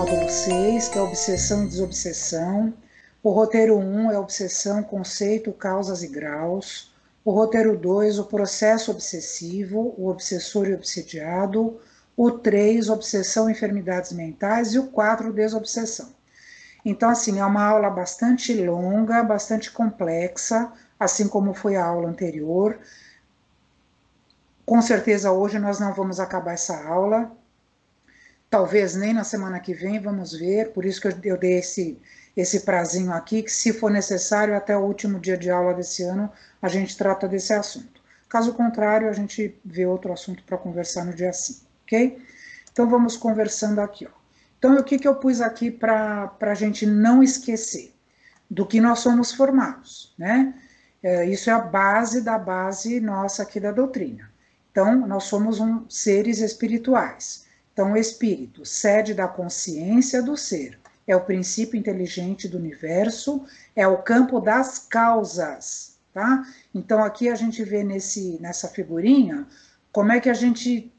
módulo 6, que é obsessão e desobsessão. O roteiro 1 é obsessão, conceito, causas e graus. O roteiro 2, o processo obsessivo, o obsessor e obsediado. O 3, obsessão e enfermidades mentais. E o 4, desobsessão. Então, assim, é uma aula bastante longa, bastante complexa, assim como foi a aula anterior. Com certeza hoje nós não vamos acabar essa aula, talvez nem na semana que vem, vamos ver, por isso que eu dei esse prazinho aqui, que se for necessário, até o último dia de aula desse ano, a gente trata desse assunto. Caso contrário, a gente vê outro assunto para conversar no dia 5, ok? Então vamos conversando aqui, ó. Então o que eu pus aqui para a gente não esquecer? Do que nós somos formados, né? Isso é a base da base nossa aqui da doutrina. Então, nós somos seres espirituais. Então, o espírito, sede da consciência do ser, é o princípio inteligente do universo, é o campo das causas, tá? Então, aqui a gente vê nessa figurinha como é que a gente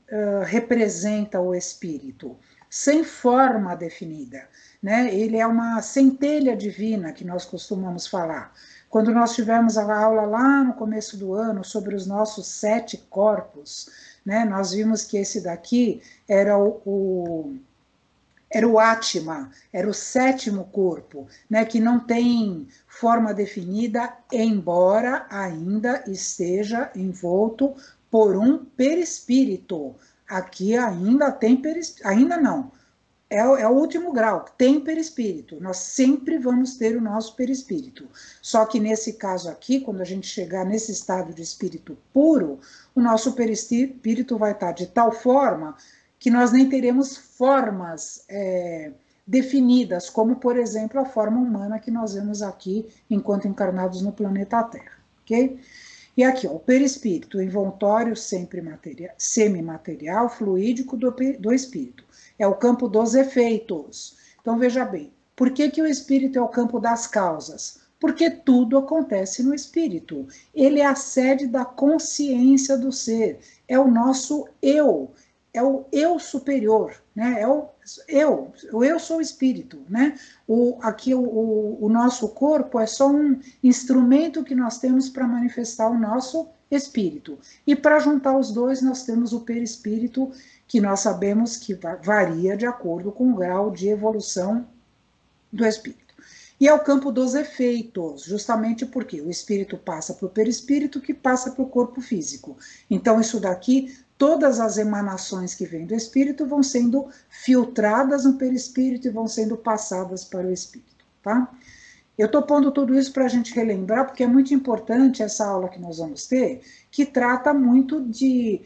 representa o espírito, sem forma definida, né? Ele é uma centelha divina que nós costumamos falar. Quando nós tivemos a aula lá no começo do ano sobre os nossos 7 corpos, né, nós vimos que esse daqui era era o Atma, era o 7º corpo, né, que não tem forma definida, embora ainda esteja envolto por um perispírito. Aqui ainda tem perispírito, ainda não, é o último grau, tem perispírito, nós sempre vamos ter o nosso perispírito. Só que nesse caso aqui, quando a gente chegar nesse estado de espírito puro, o nosso perispírito vai estar de tal forma que nós nem teremos formas definidas, como, por exemplo, a forma humana que nós vemos aqui enquanto encarnados no planeta Terra, ok? E aqui, ó, o perispírito, o envoltório semimaterial, fluídico do espírito. É o campo dos efeitos. Então, veja bem, por que o espírito é o campo das causas? Porque tudo acontece no espírito. Ele é a sede da consciência do ser. É o nosso eu. É o eu superior, né? É o eu sou o espírito, né? Aqui o nosso corpo é só um instrumento que nós temos para manifestar o nosso espírito. E para juntar os dois, nós temos o perispírito, que nós sabemos que varia de acordo com o grau de evolução do espírito. E é o campo dos efeitos, justamente porque o espírito passa para o perispírito, que passa para o corpo físico. Então, isso daqui, todas as emanações que vêm do espírito vão sendo filtradas no perispírito e vão sendo passadas para o espírito, tá? Eu estou pondo tudo isso para a gente relembrar, porque é muito importante essa aula que nós vamos ter, que trata muito de...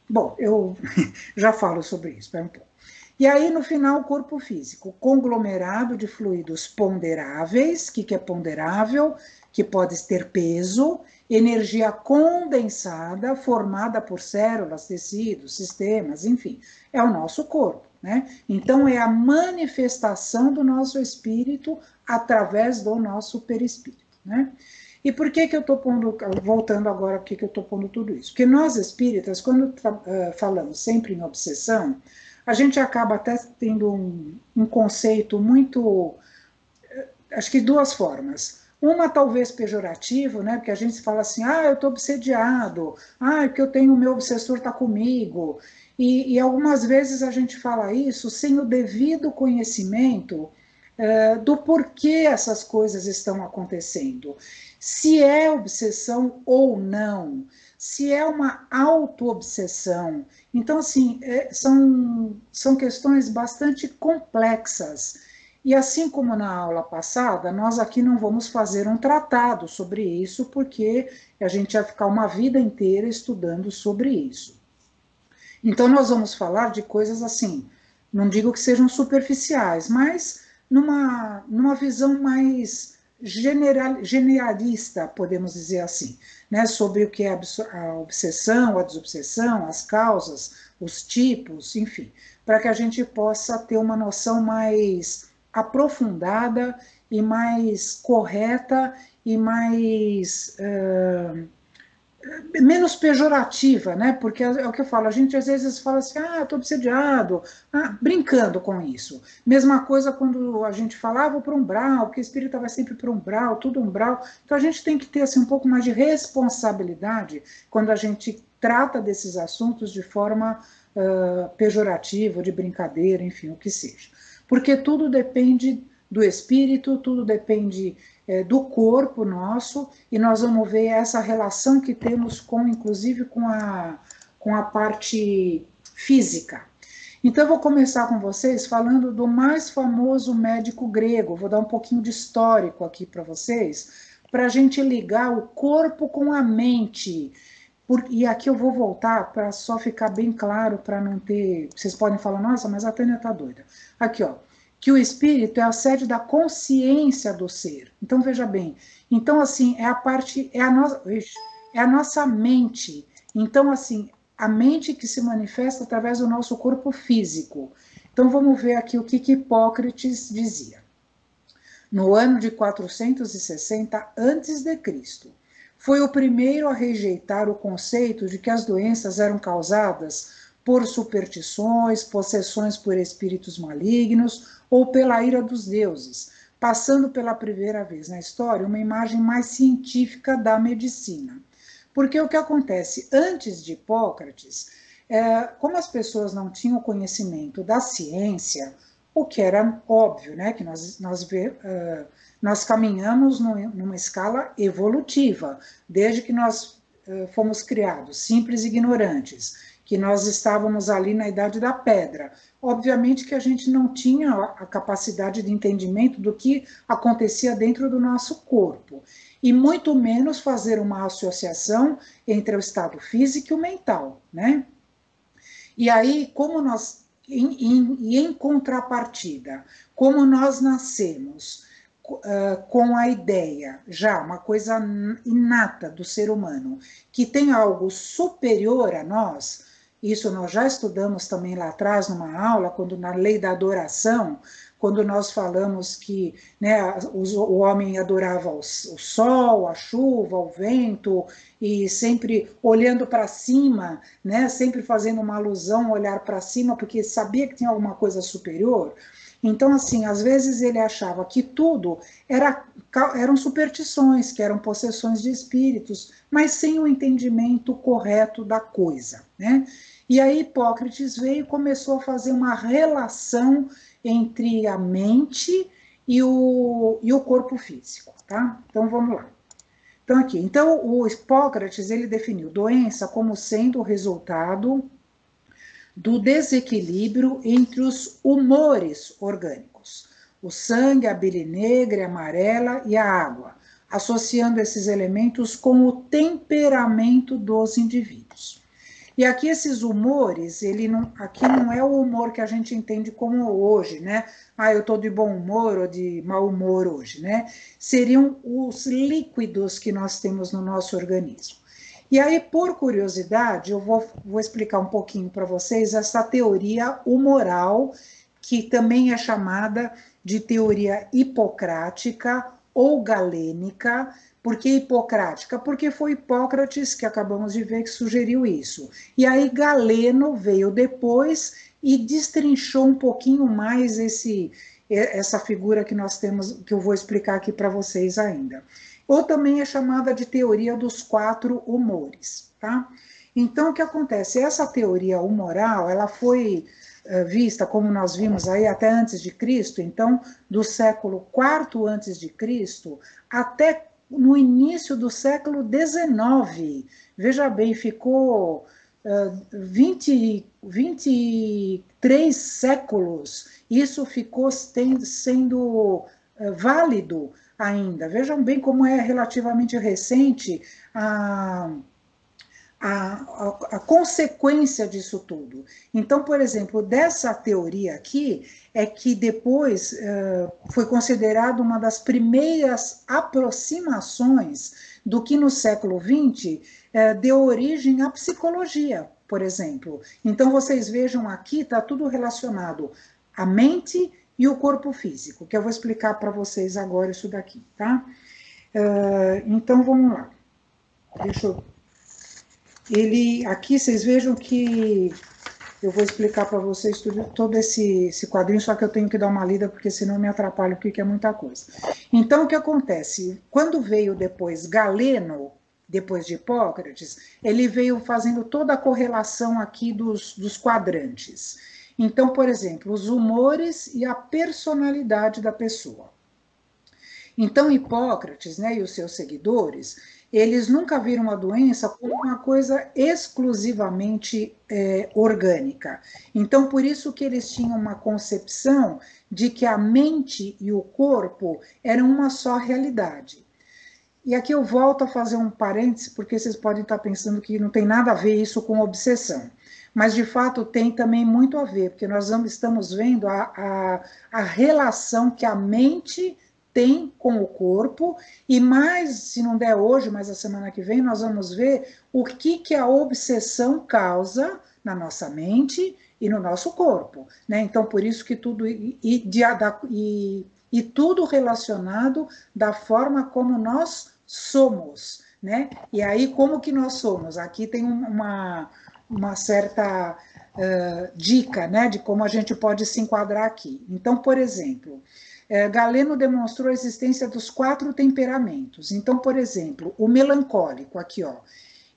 bom, eu já falo sobre isso, espera um pouco. E aí, no final, o corpo físico, conglomerado de fluidos ponderáveis. O que é ponderável? Que pode ter peso, energia condensada, formada por células, tecidos, sistemas, enfim, é o nosso corpo, né? Então, é a manifestação do nosso espírito através do nosso perispírito, né? E por que eu estou pondo, voltando agora, por que eu estou pondo tudo isso? Porque nós espíritas, quando falamos sempre em obsessão, a gente acaba até tendo um conceito muito, acho que de 2 formas. Uma talvez pejorativo, né? Porque a gente fala assim, eu estou obsediado, porque eu tenho o meu obsessor está comigo. E algumas vezes a gente fala isso sem o devido conhecimento do porquê essas coisas estão acontecendo. Se é obsessão ou não, se é uma auto-obsessão. Então, assim, são questões bastante complexas. E assim como na aula passada, nós aqui não vamos fazer um tratado sobre isso, porque a gente vai ficar uma vida inteira estudando sobre isso. Então, nós vamos falar de coisas assim, não digo que sejam superficiais, mas numa visão mais generalista, podemos dizer assim, né, sobre o que é a obsessão, a desobsessão, as causas, os tipos, enfim, para que a gente possa ter uma noção mais aprofundada e mais correta e mais menos pejorativa, né? Porque é o que eu falo, a gente às vezes fala assim, ah, estou obsediado, brincando com isso. Mesma coisa quando a gente falava para o umbral, porque o espírito vai sempre para o umbral, tudo umbral. Então a gente tem que ter assim, um pouco mais de responsabilidade quando a gente trata desses assuntos de forma pejorativa, de brincadeira, enfim, o que seja. Porque tudo depende do espírito, tudo depende do corpo nosso, e nós vamos ver essa relação que temos com, inclusive, com a parte física. Então, eu vou começar com vocês falando do mais famoso médico grego. Vou dar um pouquinho de histórico aqui para vocês, para a gente ligar o corpo com a mente. E aqui eu vou voltar para só ficar bem claro, para não ter. Vocês podem falar, nossa, mas a Tânia está doida. Aqui, ó. Que o espírito é a sede da consciência do ser. Então, veja bem. Então, assim, é a parte. É a nossa mente. Então, assim, a mente que se manifesta através do nosso corpo físico. Então, vamos ver aqui o que Hipócrates dizia. No ano de 460 a.C., foi o primeiro a rejeitar o conceito de que as doenças eram causadas por superstições, possessões por espíritos malignos ou pela ira dos deuses, passando pela primeira vez na história uma imagem mais científica da medicina. Porque o que acontece? Antes de Hipócrates, como as pessoas não tinham conhecimento da ciência, o que era óbvio, né, que nós caminhamos numa escala evolutiva, desde que nós fomos criados, simples e ignorantes, que nós estávamos ali na Idade da Pedra. Obviamente que a gente não tinha a capacidade de entendimento do que acontecia dentro do nosso corpo, e muito menos fazer uma associação entre o estado físico e o mental, né? E aí, como nós, em contrapartida, como nós nascemos com a ideia, já uma coisa inata do ser humano, que tem algo superior a nós, isso nós já estudamos também lá atrás numa aula, quando na lei da adoração, quando nós falamos que, né, o homem adorava o sol, a chuva, o vento, e sempre olhando para cima, né, sempre fazendo uma alusão, olhar para cima, porque sabia que tinha alguma coisa superior. Então, assim, às vezes ele achava que tudo eram superstições, que eram possessões de espíritos, mas sem o entendimento correto da coisa, né? E aí Hipócrates veio e começou a fazer uma relação entre a mente e o corpo físico, tá? Então, vamos lá. Então, aqui, então, o Hipócrates, ele definiu doença como sendo o resultado do desequilíbrio entre os humores orgânicos, o sangue, a bile negra, a amarela e a água, associando esses elementos com o temperamento dos indivíduos. E aqui esses humores, aqui não é o humor que a gente entende como hoje, né? Ah, eu estou de bom humor ou de mau humor hoje, né? Seriam os líquidos que nós temos no nosso organismo. E aí, por curiosidade, eu vou explicar um pouquinho para vocês essa teoria humoral, que também é chamada de teoria hipocrática ou galênica. Por que hipocrática? Porque foi Hipócrates, que acabamos de ver, que sugeriu isso. E aí Galeno veio depois e destrinchou um pouquinho mais essa figura que nós temos, que eu vou explicar aqui para vocês ainda. Ou também é chamada de teoria dos 4 humores, tá? Então, o que acontece? Essa teoria humoral, ela foi vista, como nós vimos aí, até antes de Cristo, então, do século IV antes de Cristo, até no início do século XIX. Veja bem, ficou 23 séculos, isso ficou sendo válido ainda. Vejam bem como é relativamente recente a consequência disso tudo. Então, por exemplo, dessa teoria aqui, é que depois foi considerado uma das primeiras aproximações do que no século XX deu origem à psicologia, por exemplo. Então, vocês vejam aqui, está tudo relacionado à mente e o corpo físico, que eu vou explicar para vocês agora isso daqui, tá? Então, vamos lá. Deixa eu aqui vocês vejam que eu vou explicar para vocês todo esse quadrinho, só que eu tenho que dar uma lida, porque senão me atrapalha, porque é muita coisa. Então, o que acontece? Quando veio depois Galeno, depois de Hipócrates, ele veio fazendo toda a correlação aqui dos quadrantes. Então, por exemplo, os humores e a personalidade da pessoa. Então, Hipócrates, né, e os seus seguidores, eles nunca viram a doença como uma coisa exclusivamente orgânica. Então, por isso que eles tinham uma concepção de que a mente e o corpo eram uma só realidade. E aqui eu volto a fazer um parêntese, porque vocês podem estar pensando que não tem nada a ver isso com obsessão. Mas, de fato, tem também muito a ver, porque nós estamos vendo a relação que a mente tem com o corpo, e mais, se não der hoje, mas a semana que vem, nós vamos ver o que a obsessão causa na nossa mente e no nosso corpo, né? Então, por isso que tudo, e tudo relacionado da forma como nós somos, né? E aí, como que nós somos? Aqui tem uma certa dica, né, de como a gente pode se enquadrar aqui. Então, por exemplo, Galeno demonstrou a existência dos 4 temperamentos. Então, por exemplo, o melancólico, aqui, ó,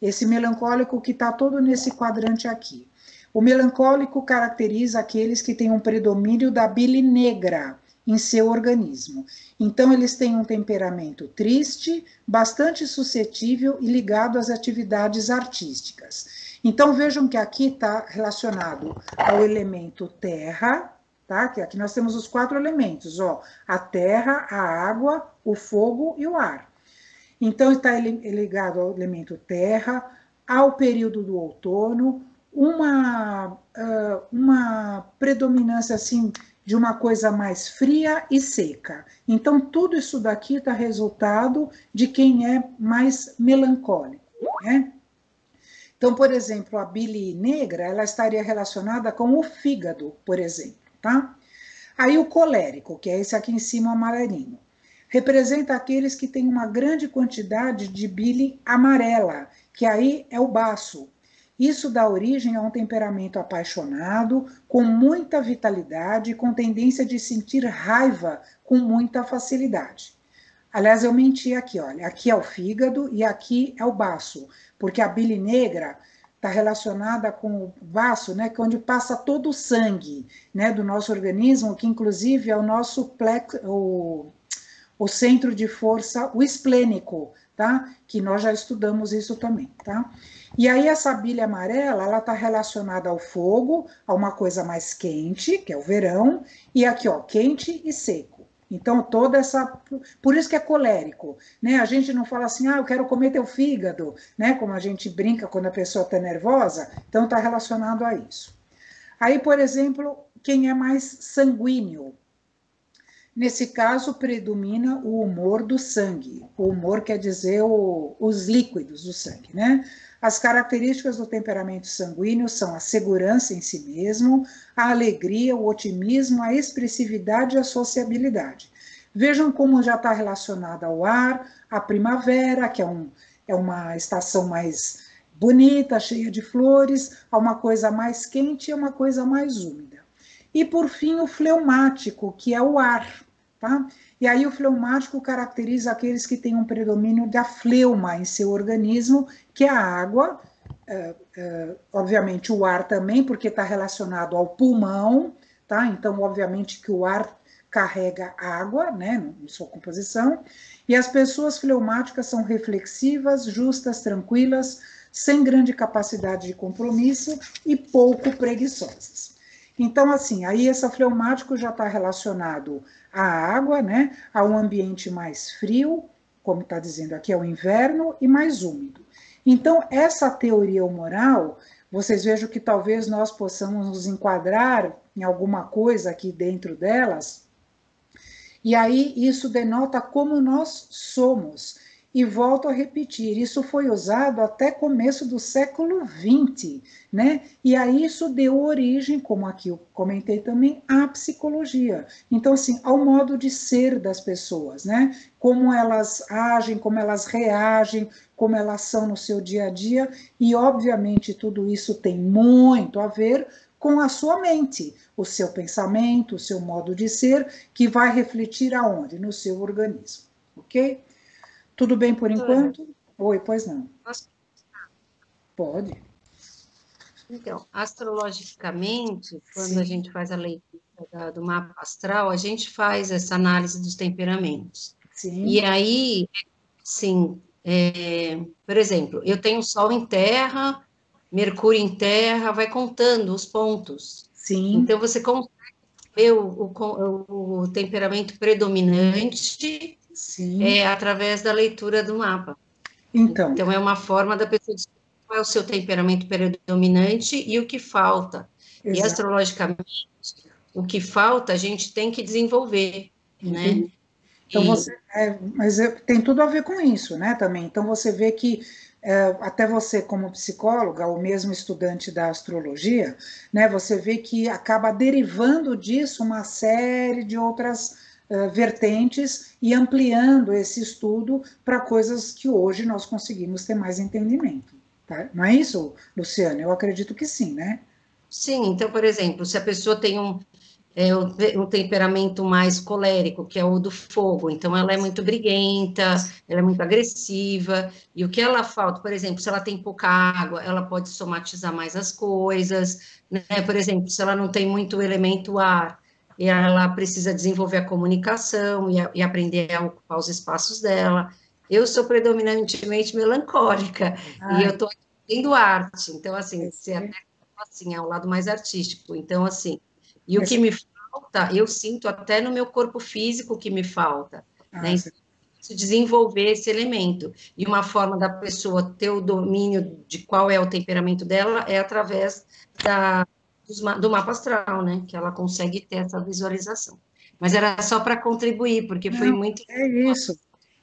esse melancólico que está todo nesse quadrante aqui. O melancólico caracteriza aqueles que têm um predomínio da bile negra em seu organismo. Então, eles têm um temperamento triste, bastante suscetível e ligado às atividades artísticas. Então, vejam que aqui está relacionado ao elemento terra, tá? Que aqui nós temos os 4 elementos, ó, a terra, a água, o fogo e o ar. Então, está ligado ao elemento terra, ao período do outono, uma predominância, assim, de uma coisa mais fria e seca. Então, tudo isso daqui está resultado de quem é mais melancólico, né? Então, por exemplo, a bile negra, ela estaria relacionada com o fígado, por exemplo, tá? Aí o colérico, que é esse aqui em cima, amarelinho, representa aqueles que têm uma grande quantidade de bile amarela, que aí é o baço. Isso dá origem a um temperamento apaixonado, com muita vitalidade, com tendência de sentir raiva com muita facilidade. Aliás, eu menti aqui, olha, aqui é o fígado e aqui é o baço, porque a bile negra está relacionada com o baço, né, que é onde passa todo o sangue, né, do nosso organismo, que inclusive é o nosso o centro de força, o esplênico, tá? Que nós já estudamos isso também, tá? E aí essa bile amarela, ela está relacionada ao fogo, a uma coisa mais quente, que é o verão, e aqui, ó, quente e seco. Então, toda essa... Por isso que é colérico, né? A gente não fala assim, ah, eu quero comer teu fígado, né? Como a gente brinca quando a pessoa está nervosa. Então, está relacionado a isso. Aí, por exemplo, quem é mais sanguíneo? Nesse caso, predomina o humor do sangue. O humor quer dizer os líquidos do sangue, né? As características do temperamento sanguíneo são a segurança em si mesmo, a alegria, o otimismo, a expressividade e a sociabilidade. Vejam como já está relacionado ao ar, a primavera, que é uma estação mais bonita, cheia de flores, a uma coisa mais quente e uma coisa mais úmida. E, por fim, o fleumático, que é o ar, tá? E aí o fleumático caracteriza aqueles que têm um predomínio da fleuma em seu organismo, que é a água, obviamente o ar também, porque está relacionado ao pulmão, tá? Então, obviamente que o ar carrega água, né, em sua composição, e as pessoas fleumáticas são reflexivas, justas, tranquilas, sem grande capacidade de compromisso e pouco preguiçosas. Então, assim, aí esse fleumático já está relacionado à água, né, a um ambiente mais frio, como está dizendo aqui, é o inverno, e mais úmido. Então, essa teoria humoral, vocês vejam que talvez nós possamos nos enquadrar em alguma coisa aqui dentro delas, e aí isso denota como nós somos. E volto a repetir, isso foi usado até começo do século XX, né? E aí isso deu origem, como aqui eu comentei também, à psicologia. Então, assim, ao modo de ser das pessoas, né? Como elas agem, como elas reagem, como elas são no seu dia a dia, e obviamente tudo isso tem muito a ver com a sua mente, o seu pensamento, o seu modo de ser, que vai refletir aonde? No seu organismo, ok? Tudo bem por Doutora, enquanto? Oi, pois não. posso- Pode? então, astrologicamente, quando a Sim, gente faz a leitura do mapa astral, a gente faz essa análise dos temperamentos. E sim, aí, sim, por exemplo, eu tenho Sol em Terra, Mercúrio em Terra, vai contando os pontos. sim, Então, você consegue ver o temperamento predominante sim. através da leitura do mapa. Então, Então, é uma forma da pessoa descobrir qual é o seu temperamento predominante e o que falta. E exato, astrologicamente, o que falta a gente tem que desenvolver, né? entendi. Então E você, tem tudo a ver com isso, né, também. Então você vê que até você como psicóloga, ou mesmo estudante da astrologia, né, você vê que acaba derivando disso uma série de outras vertentes e ampliando esse estudo para coisas que hoje nós conseguimos ter mais entendimento, tá? Não é isso, Luciana? Eu acredito que sim, né? sim, então, por exemplo, se a pessoa tem um temperamento mais colérico, que é o do fogo, então ela é muito briguenta, ela é muito agressiva, e o que ela falta, por exemplo, se ela tem pouca água, ela pode somatizar mais as coisas, né? Por exemplo, se ela não tem muito elemento ar, e ela precisa desenvolver a comunicação e aprender a ocupar os espaços dela. Eu sou predominantemente melancólica, e eu Ai, estou tendo arte, então, assim, é, se até assim, é o lado mais artístico, então, assim, e o que esse, me falta, eu sinto até no meu corpo físico que me falta, né? ah, Então, preciso desenvolver esse elemento. E uma forma da pessoa ter o domínio de qual é o temperamento dela é através do mapa astral, né? Que ela consegue ter essa visualização. Mas era só para contribuir, porque foi não, muito. é isso.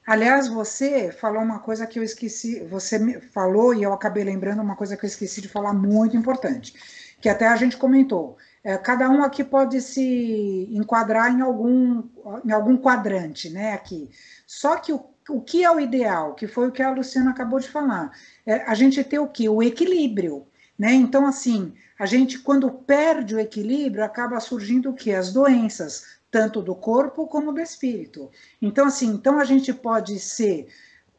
Aliás, você falou uma coisa que eu esqueci, você me falou e eu acabei lembrando uma coisa que eu esqueci de falar muito importante, que até a gente comentou. Cada um aqui pode se enquadrar em algum quadrante, né, aqui. Só que o que é o ideal, que foi o que a Luciana acabou de falar, é a gente ter o quê? O equilíbrio, né? Então, assim, a gente, quando perde o equilíbrio, acaba surgindo o quê? As doenças, tanto do corpo como do espírito. Então, assim, então a gente pode ser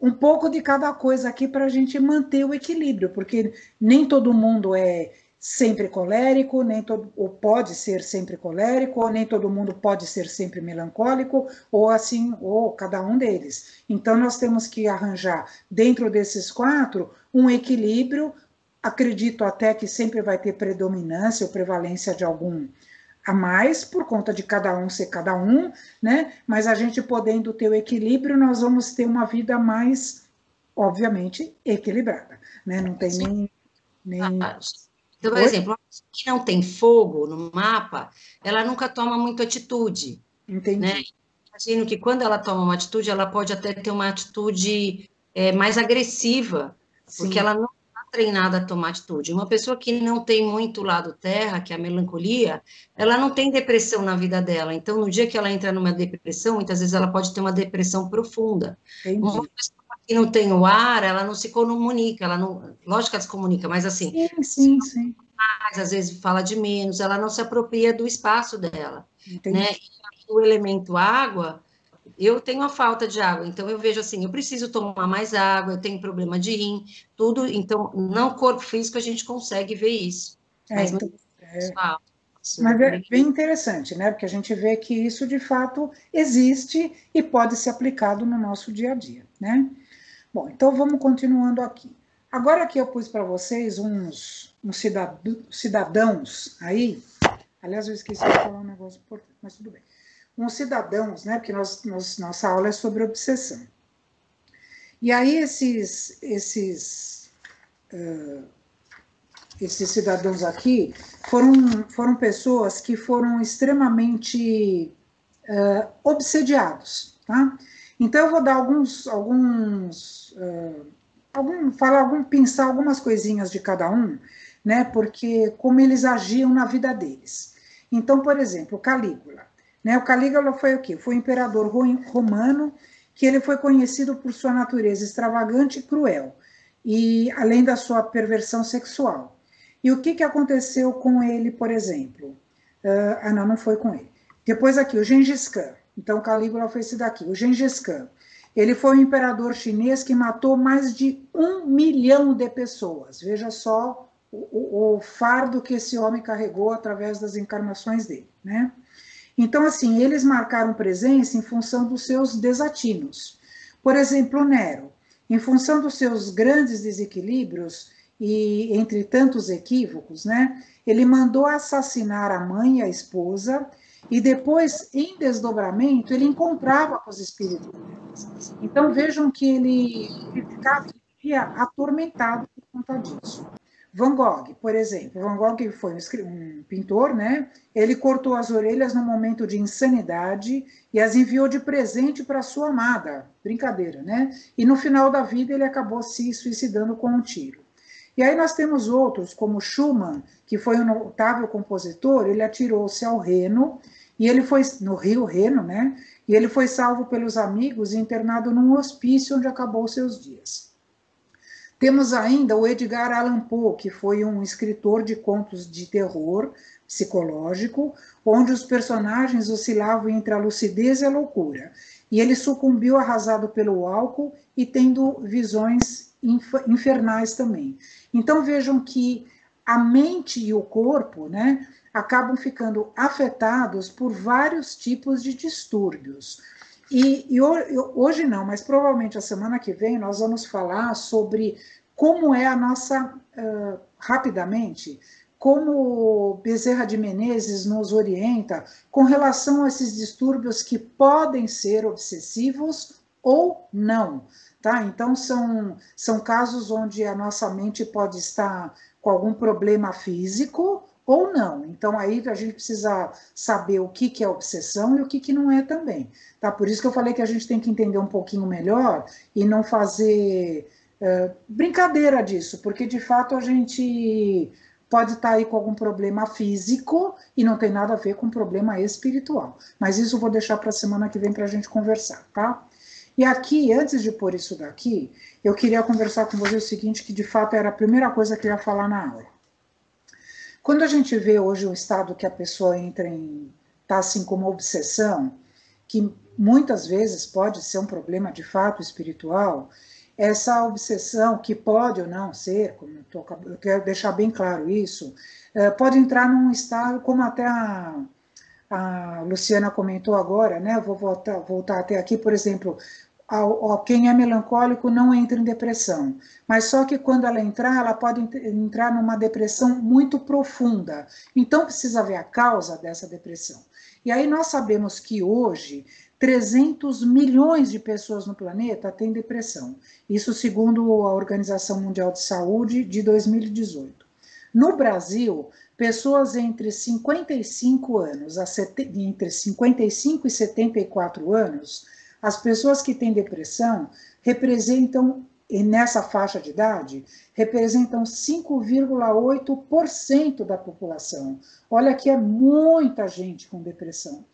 um pouco de cada coisa aqui para a gente manter o equilíbrio, porque nem todo mundo é sempre colérico, nem todo, ou pode ser sempre colérico, ou nem todo mundo pode ser sempre melancólico, ou assim, ou cada um deles. Então, nós temos que arranjar, dentro desses quatro, um equilíbrio. Acredito até que sempre vai ter predominância ou prevalência de algum a mais por conta de cada um ser cada um, né? Mas a gente podendo ter o equilíbrio, nós vamos ter uma vida mais, obviamente, equilibrada, né? Não tem nem... Então, por Oi? exemplo, uma pessoa que não tem fogo no mapa, ela nunca toma muita atitude, né? Entendi. Imagino que quando ela toma uma atitude, ela pode até ter uma atitude mais agressiva, porque Sim, ela não está treinada a tomar atitude. Uma pessoa que não tem muito lado terra, que é a melancolia, ela não tem depressão na vida dela. Então, no dia que ela entra numa depressão, muitas vezes ela pode ter uma depressão profunda. Uma entendi. pessoa que não tem o ar, ela não se comunica, ela não, lógico que ela se comunica, mas assim, Sim, sim, sim. às vezes fala de menos, ela não se apropria do espaço dela, né? Entendi. E o elemento água, eu tenho a falta de água, então eu vejo assim, eu preciso tomar mais água, eu tenho problema de rim, tudo, então, no corpo físico a gente consegue ver isso, mas não Então, fala, mas sobre é bem interessante, né? Porque a gente vê que isso de fato existe e pode ser aplicado no nosso dia a dia, né? Bom, então vamos continuando aqui. Agora que eu pus para vocês uns cidadãos aí, aliás, eu esqueci de falar um negócio importante, mas tudo bem. Uns cidadãos, né? Porque nossa aula é sobre obsessão. E aí esses cidadãos aqui foram pessoas que foram extremamente obsediados, tá? Então, eu vou dar pensar algumas coisinhas de cada um, né, porque como eles agiam na vida deles. Então, por exemplo, Calígula. Né, o Calígula foi o quê? Foi um imperador romano, que ele foi conhecido por sua natureza extravagante e cruel, e além da sua perversão sexual. E o que aconteceu com ele, por exemplo? Não foi com ele. Depois aqui, o Gengis Khan. Então, Calígula foi esse daqui, o Gengis Khan. Ele foi um imperador chinês que matou mais de 1 milhão de pessoas. Veja só o fardo que esse homem carregou através das encarnações dele, né? Então, assim, eles marcaram presença em função dos seus desatinos. Por exemplo, Nero, em função dos seus grandes desequilíbrios e entre tantos equívocos, né, ele mandou assassinar a mãe e a esposa, e depois, em desdobramento, ele encontrava com os espíritos deles. Então, vejam que ele vivia atormentado por conta disso. Van Gogh, por exemplo, Van Gogh foi um pintor, né? Ele cortou as orelhas num momento de insanidade e as enviou de presente para sua amada. Brincadeira, né? E no final da vida ele acabou se suicidando com um tiro. E aí nós temos outros, como Schumann, que foi um notável compositor, ele atirou-se ao Reno, e ele foi no Rio Reno, né? E ele foi salvo pelos amigos e internado num hospício onde acabou seus dias. Temos ainda o Edgar Allan Poe, que foi um escritor de contos de terror psicológico, onde os personagens oscilavam entre a lucidez e a loucura. E ele sucumbiu arrasado pelo álcool e tendo visões infernais também. Então vejam que a mente e o corpo, né, acabam ficando afetados por vários tipos de distúrbios. E hoje não, mas provavelmente a semana que vem nós vamos falar sobre como é a nossa, rapidamente, como Bezerra de Menezes nos orienta com relação a esses distúrbios que podem ser obsessivos ou não. Tá? Então, são casos onde a nossa mente pode estar com algum problema físico ou não. Então, aí a gente precisa saber o que é obsessão e o que não é também. Tá? Por isso que eu falei que a gente tem que entender um pouquinho melhor e não fazer brincadeira disso, porque de fato a gente pode estar aí com algum problema físico e não tem nada a ver com problema espiritual. Mas isso eu vou deixar para a semana que vem para a gente conversar, tá? E aqui, antes de pôr isso daqui, eu queria conversar com você o seguinte, que de fato era a primeira coisa que eu ia falar na aula. Quando a gente vê hoje o estado que a pessoa entra em, tá assim como obsessão, que muitas vezes pode ser um problema de fato espiritual, essa obsessão, que pode ou não ser, eu quero deixar bem claro isso, pode entrar num estado, como até a Luciana comentou agora, né? Vou voltar até aqui, por exemplo, quem é melancólico não entra em depressão, mas só que quando ela pode entrar numa depressão muito profunda, então precisa ver a causa dessa depressão. E aí nós sabemos que hoje 300 milhões de pessoas no planeta têm depressão, isso segundo a Organização Mundial de Saúde de 2018. No Brasil, pessoas entre 55 anos, entre 55 e 74 anos, as pessoas que têm depressão representam, e nessa faixa de idade, representam 5,8% da população. Olha que é muita gente com depressão.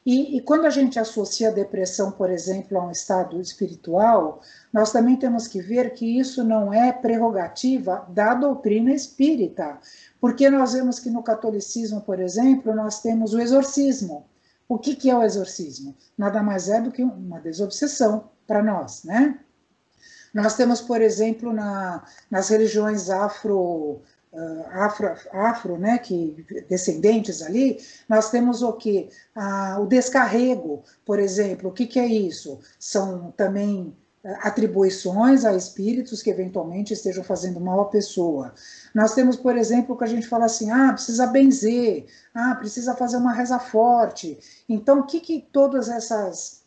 E quando a gente associa a depressão, por exemplo, a um estado espiritual, nós também temos que ver que isso não é prerrogativa da doutrina espírita, porque nós vemos que no catolicismo, por exemplo, nós temos o exorcismo. O que é o exorcismo? Nada mais é do que uma desobsessão para nós, né? Nós temos, por exemplo, nas religiões afro, né, que descendentes ali, nós temos o quê? O descarrego, por exemplo. O que é isso? São também atribuições a espíritos que eventualmente estejam fazendo mal à pessoa. Nós temos, por exemplo, que a gente fala assim, precisa benzer, precisa fazer uma reza forte. Então, o que todas essas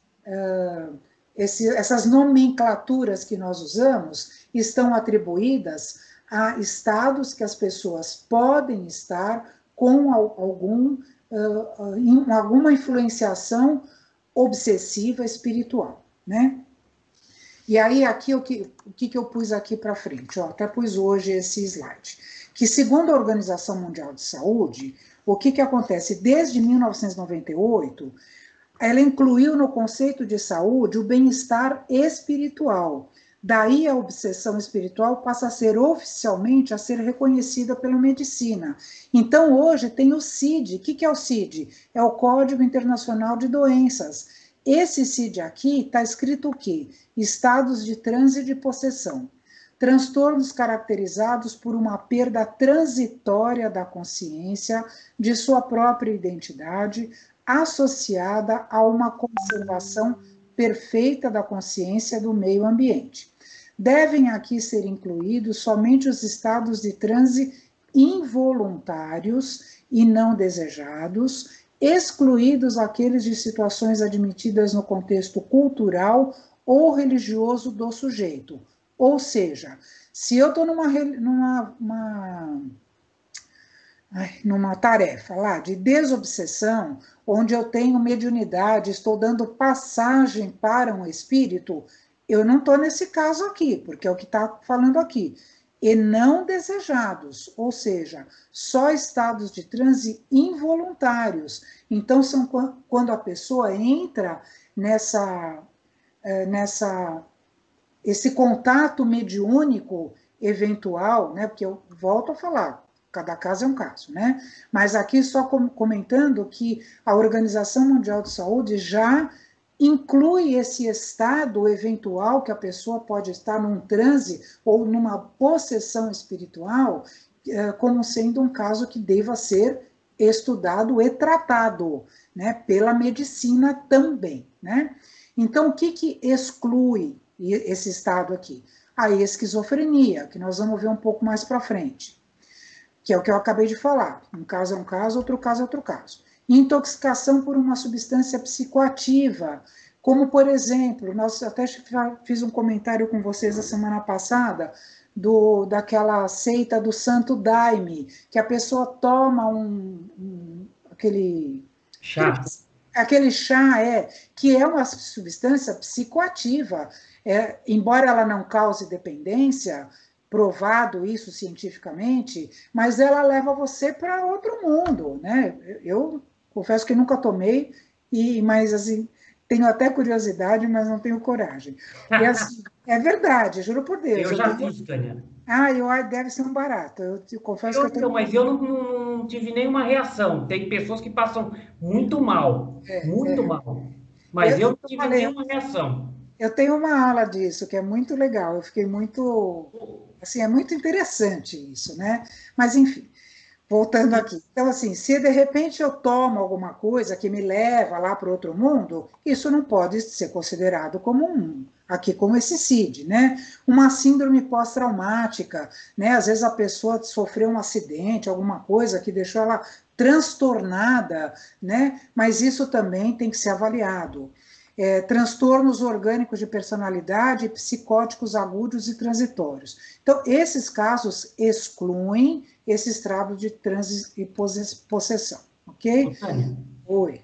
nomenclaturas que nós usamos estão atribuídas a estados que as pessoas podem estar com alguma influenciação obsessiva espiritual. né? E aí, aqui, o que eu pus aqui para frente? Ó, até pus hoje esse slide. Que, segundo a Organização Mundial de Saúde, o que acontece? Desde 1998, ela incluiu no conceito de saúde o bem-estar espiritual. Daí a obsessão espiritual passa a ser oficialmente a ser reconhecida pela medicina. Então, hoje tem o CID. O que é o CID? É o Código Internacional de Doenças. Esse CID aqui está escrito o quê? Estados de transe e de possessão. Transtornos caracterizados por uma perda transitória da consciência, de sua própria identidade, associada a uma conservação perfeita da consciência do meio ambiente. Devem aqui ser incluídos somente os estados de transe involuntários e não desejados, excluídos aqueles de situações admitidas no contexto cultural ou religioso do sujeito. Ou seja, se eu estou numa tarefa lá de desobsessão, onde eu tenho mediunidade, estou dando passagem para um espírito, eu não estou nesse caso aqui, porque é o que está falando aqui. E não desejados, ou seja, só estados de transe involuntários. Então, são quando a pessoa entra esse contato mediúnico eventual, né? Porque eu volto a falar, cada caso é um caso, né? Mas aqui só comentando que a Organização Mundial de Saúde já inclui esse estado eventual que a pessoa pode estar num transe ou numa possessão espiritual como sendo um caso que deva ser estudado e tratado, né? Pela medicina também, né? Então, o que exclui esse estado aqui? A esquizofrenia, que nós vamos ver um pouco mais para frente, que é o que eu acabei de falar. Um caso é um caso, outro caso é outro caso. Intoxicação por uma substância psicoativa, como, por exemplo, nós até fiz um comentário com vocês a semana passada, daquela seita do Santo Daime, que a pessoa toma aquele chá. Aquele chá que é uma substância psicoativa, embora ela não cause dependência, provado isso cientificamente, mas ela leva você para outro mundo, né? Eu confesso que nunca tomei, mas assim, tenho até curiosidade, mas não tenho coragem. E assim, é verdade, juro por Deus. Eu já fiz, Tânia. Deve ser um barato. Eu confesso que eu tenho... Mas eu não tive nenhuma reação. Tem pessoas que passam muito mal, muito mal. Mas eu não tive nenhuma reação. Eu tenho uma aula disso, que é muito legal. Eu fiquei muito... Assim, é muito interessante isso, né? Mas, enfim, voltando aqui. Então, assim, se de repente eu tomo alguma coisa que me leva lá para outro mundo, isso não pode ser considerado como aqui como esse CID, né? Uma síndrome pós-traumática, né? Às vezes a pessoa sofreu um acidente, alguma coisa que deixou ela transtornada, né? Mas isso também tem que ser avaliado. Transtornos orgânicos de personalidade, psicóticos agudos e transitórios. Então, esses casos excluem esse estado de transe e possessão, ok? Tânia, Oi.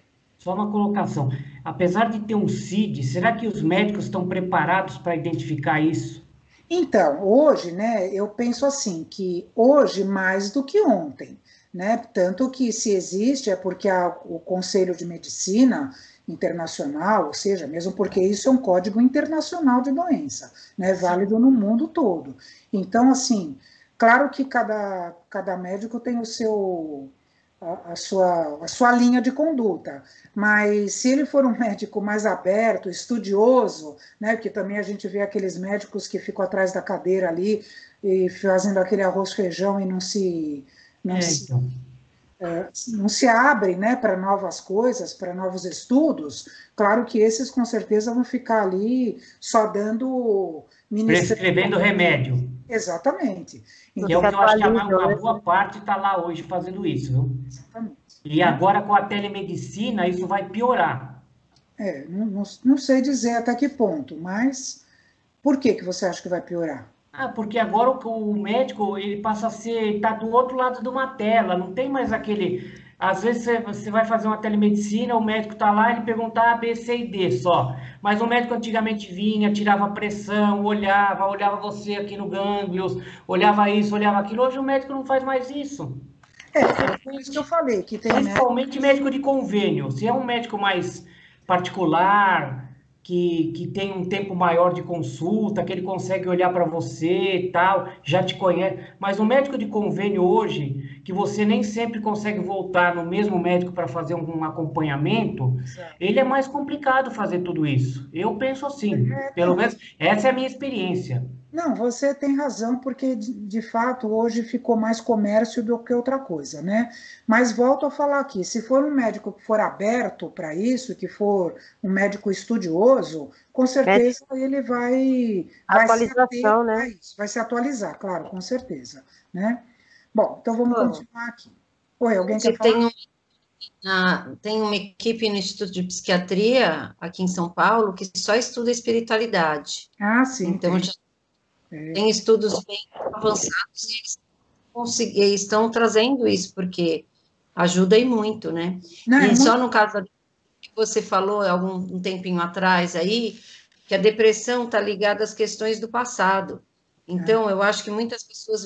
só uma colocação. Apesar de ter um CID, será que os médicos estão preparados para identificar isso? Então, hoje, né, eu penso assim, que hoje mais do que ontem, né, tanto que se existe é porque o Conselho de Medicina Internacional, ou seja, mesmo porque isso é um código internacional de doença, né, válido no mundo todo. Então, assim, claro que cada médico tem a sua linha de conduta, mas se ele for um médico mais aberto, estudioso, né, porque também a gente vê aqueles médicos que ficam atrás da cadeira ali e fazendo aquele arroz feijão e não se abrem, né, para novas coisas, para novos estudos, claro que esses com certeza vão ficar ali só dando... Prescrevendo remédio. Exatamente. Que é o que eu acho que uma boa parte está lá hoje fazendo isso, viu? Exatamente. E agora com a telemedicina isso vai piorar. Não sei dizer até que ponto, mas por que você acha que vai piorar? Porque agora o médico ele passa a ser, está do outro lado de uma tela, não tem mais aquele Às vezes você vai fazer uma telemedicina, o médico está lá, ele pergunta A, B, C e D só. Mas o médico antigamente vinha, tirava pressão, olhava você aqui no gânglios, olhava isso, olhava aquilo. Hoje o médico não faz mais isso. Por isso que eu falei, que tem Principalmente médico de convênio. Se é um médico mais particular, que tem um tempo maior de consulta, que ele consegue olhar para você e tal, já te conhece. Mas o médico de convênio hoje, que você nem sempre consegue voltar no mesmo médico para fazer um acompanhamento, ele é mais complicado fazer tudo isso. Eu penso assim, pelo menos essa é a minha experiência. Não, você tem razão, porque de fato hoje ficou mais comércio do que outra coisa, né? Mas volto a falar aqui, se for um médico que for aberto para isso, que for um médico estudioso, com certeza ele vai se atualização, ater né? a isso, vai se atualizar, claro, com certeza, né? Bom, então vamos continuar aqui. Oi, alguém quer falar? Tem uma equipe no Instituto de Psiquiatria, aqui em São Paulo, que só estuda espiritualidade. Ah, sim. Então, já tem estudos bem avançados e eles estão trazendo isso, porque ajuda e muito, né? Não, e só no caso que você falou um tempinho atrás aí, que a depressão está ligada às questões do passado. Então, eu acho que muitas pessoas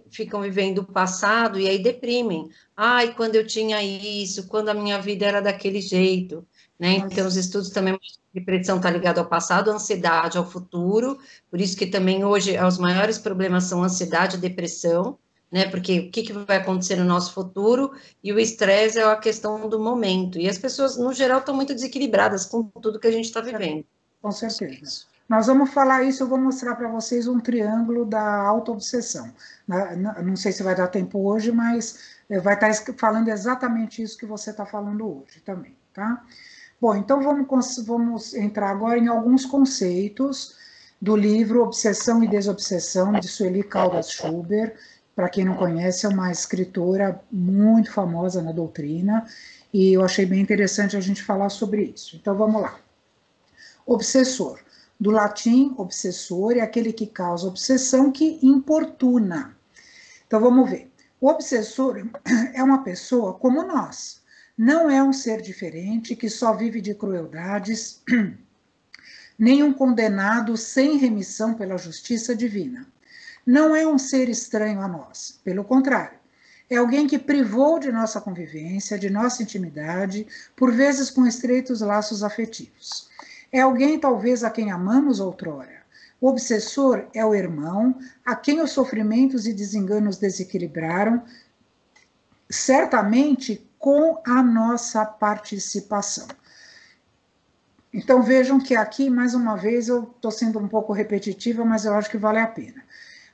ficam vivendo o passado e aí deprimem. Ai, quando eu tinha isso, quando a minha vida era daquele jeito, né? Então, os estudos também, depressão está ligada ao passado, a ansiedade ao futuro, por isso que também hoje os maiores problemas são ansiedade e depressão, né? Porque o que vai acontecer no nosso futuro e o estresse é a questão do momento. E as pessoas, no geral, estão muito desequilibradas com tudo que a gente está vivendo. Com certeza. Nós vamos falar isso, eu vou mostrar para vocês um triângulo da autoobsessão. Não sei se vai dar tempo hoje, mas vai estar falando exatamente isso que você está falando hoje também, tá? Bom, então vamos entrar agora em alguns conceitos do livro Obsessão e Desobsessão, de Sueli Caldas Schubert. Para quem não conhece, é uma escritora muito famosa na doutrina, e eu achei bem interessante a gente falar sobre isso. Então vamos lá. Obsessor. Do latim, obsessor é aquele que causa obsessão, que importuna. Então, vamos ver. O obsessor é uma pessoa como nós. Não é um ser diferente que só vive de crueldades, nem um condenado sem remissão pela justiça divina. Não é um ser estranho a nós. Pelo contrário, é alguém que privou de nossa convivência, de nossa intimidade, por vezes com estreitos laços afetivos. É alguém, talvez, a quem amamos outrora. O obsessor é o irmão a quem os sofrimentos e desenganos desequilibraram, certamente com a nossa participação. Então, vejam que aqui, mais uma vez, eu estou sendo um pouco repetitiva, mas eu acho que vale a pena.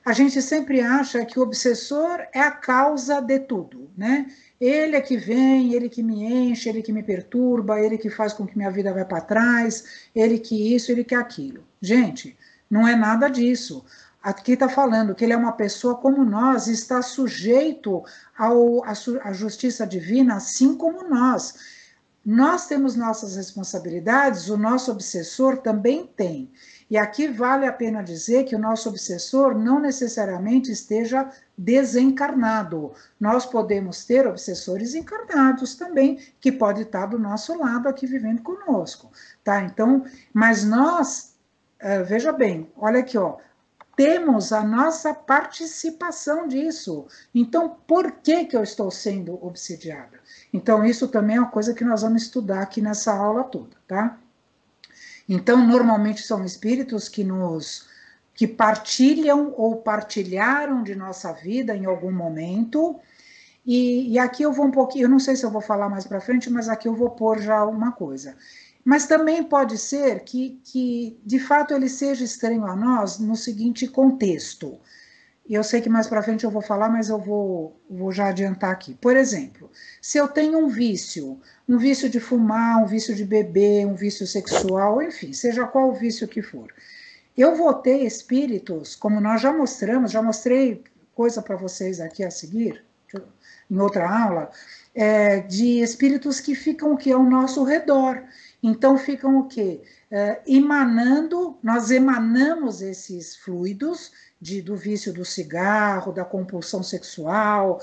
A gente sempre acha que o obsessor é a causa de tudo, né? Ele é que vem, ele que me enche, ele que me perturba, ele que faz com que minha vida vá para trás, ele que isso, ele que aquilo. Gente, não é nada disso. Aqui está falando que ele é uma pessoa como nós, está sujeito à justiça divina, assim como nós. Nós temos nossas responsabilidades, o nosso obsessor também tem. E aqui vale a pena dizer que o nosso obsessor não necessariamente esteja desencarnado. Nós podemos ter obsessores encarnados também, que pode estar do nosso lado aqui vivendo conosco, tá? Então, mas nós, veja bem, olha aqui, ó, temos a nossa participação disso. Então, por que eu estou sendo obsidiada? Então, isso também é uma coisa que nós vamos estudar aqui nessa aula toda, tá? Então, normalmente são espíritos que partilham ou partilharam de nossa vida em algum momento, e aqui eu vou um pouquinho, eu não sei se eu vou falar mais para frente, mas aqui eu vou pôr já uma coisa. Mas também pode ser que de fato ele seja estranho a nós no seguinte contexto. E eu sei que mais para frente eu vou falar, mas eu vou já adiantar aqui. Por exemplo, se eu tenho um vício de fumar, um vício de beber, um vício sexual, enfim, seja qual o vício que for, eu vou ter espíritos, como nós já mostramos, já mostrei coisa para vocês aqui a seguir, em outra aula, de espíritos que ficam aqui ao nosso redor Então ficam o quê? Emanando, nós emanamos esses fluidos do vício do cigarro, da compulsão sexual,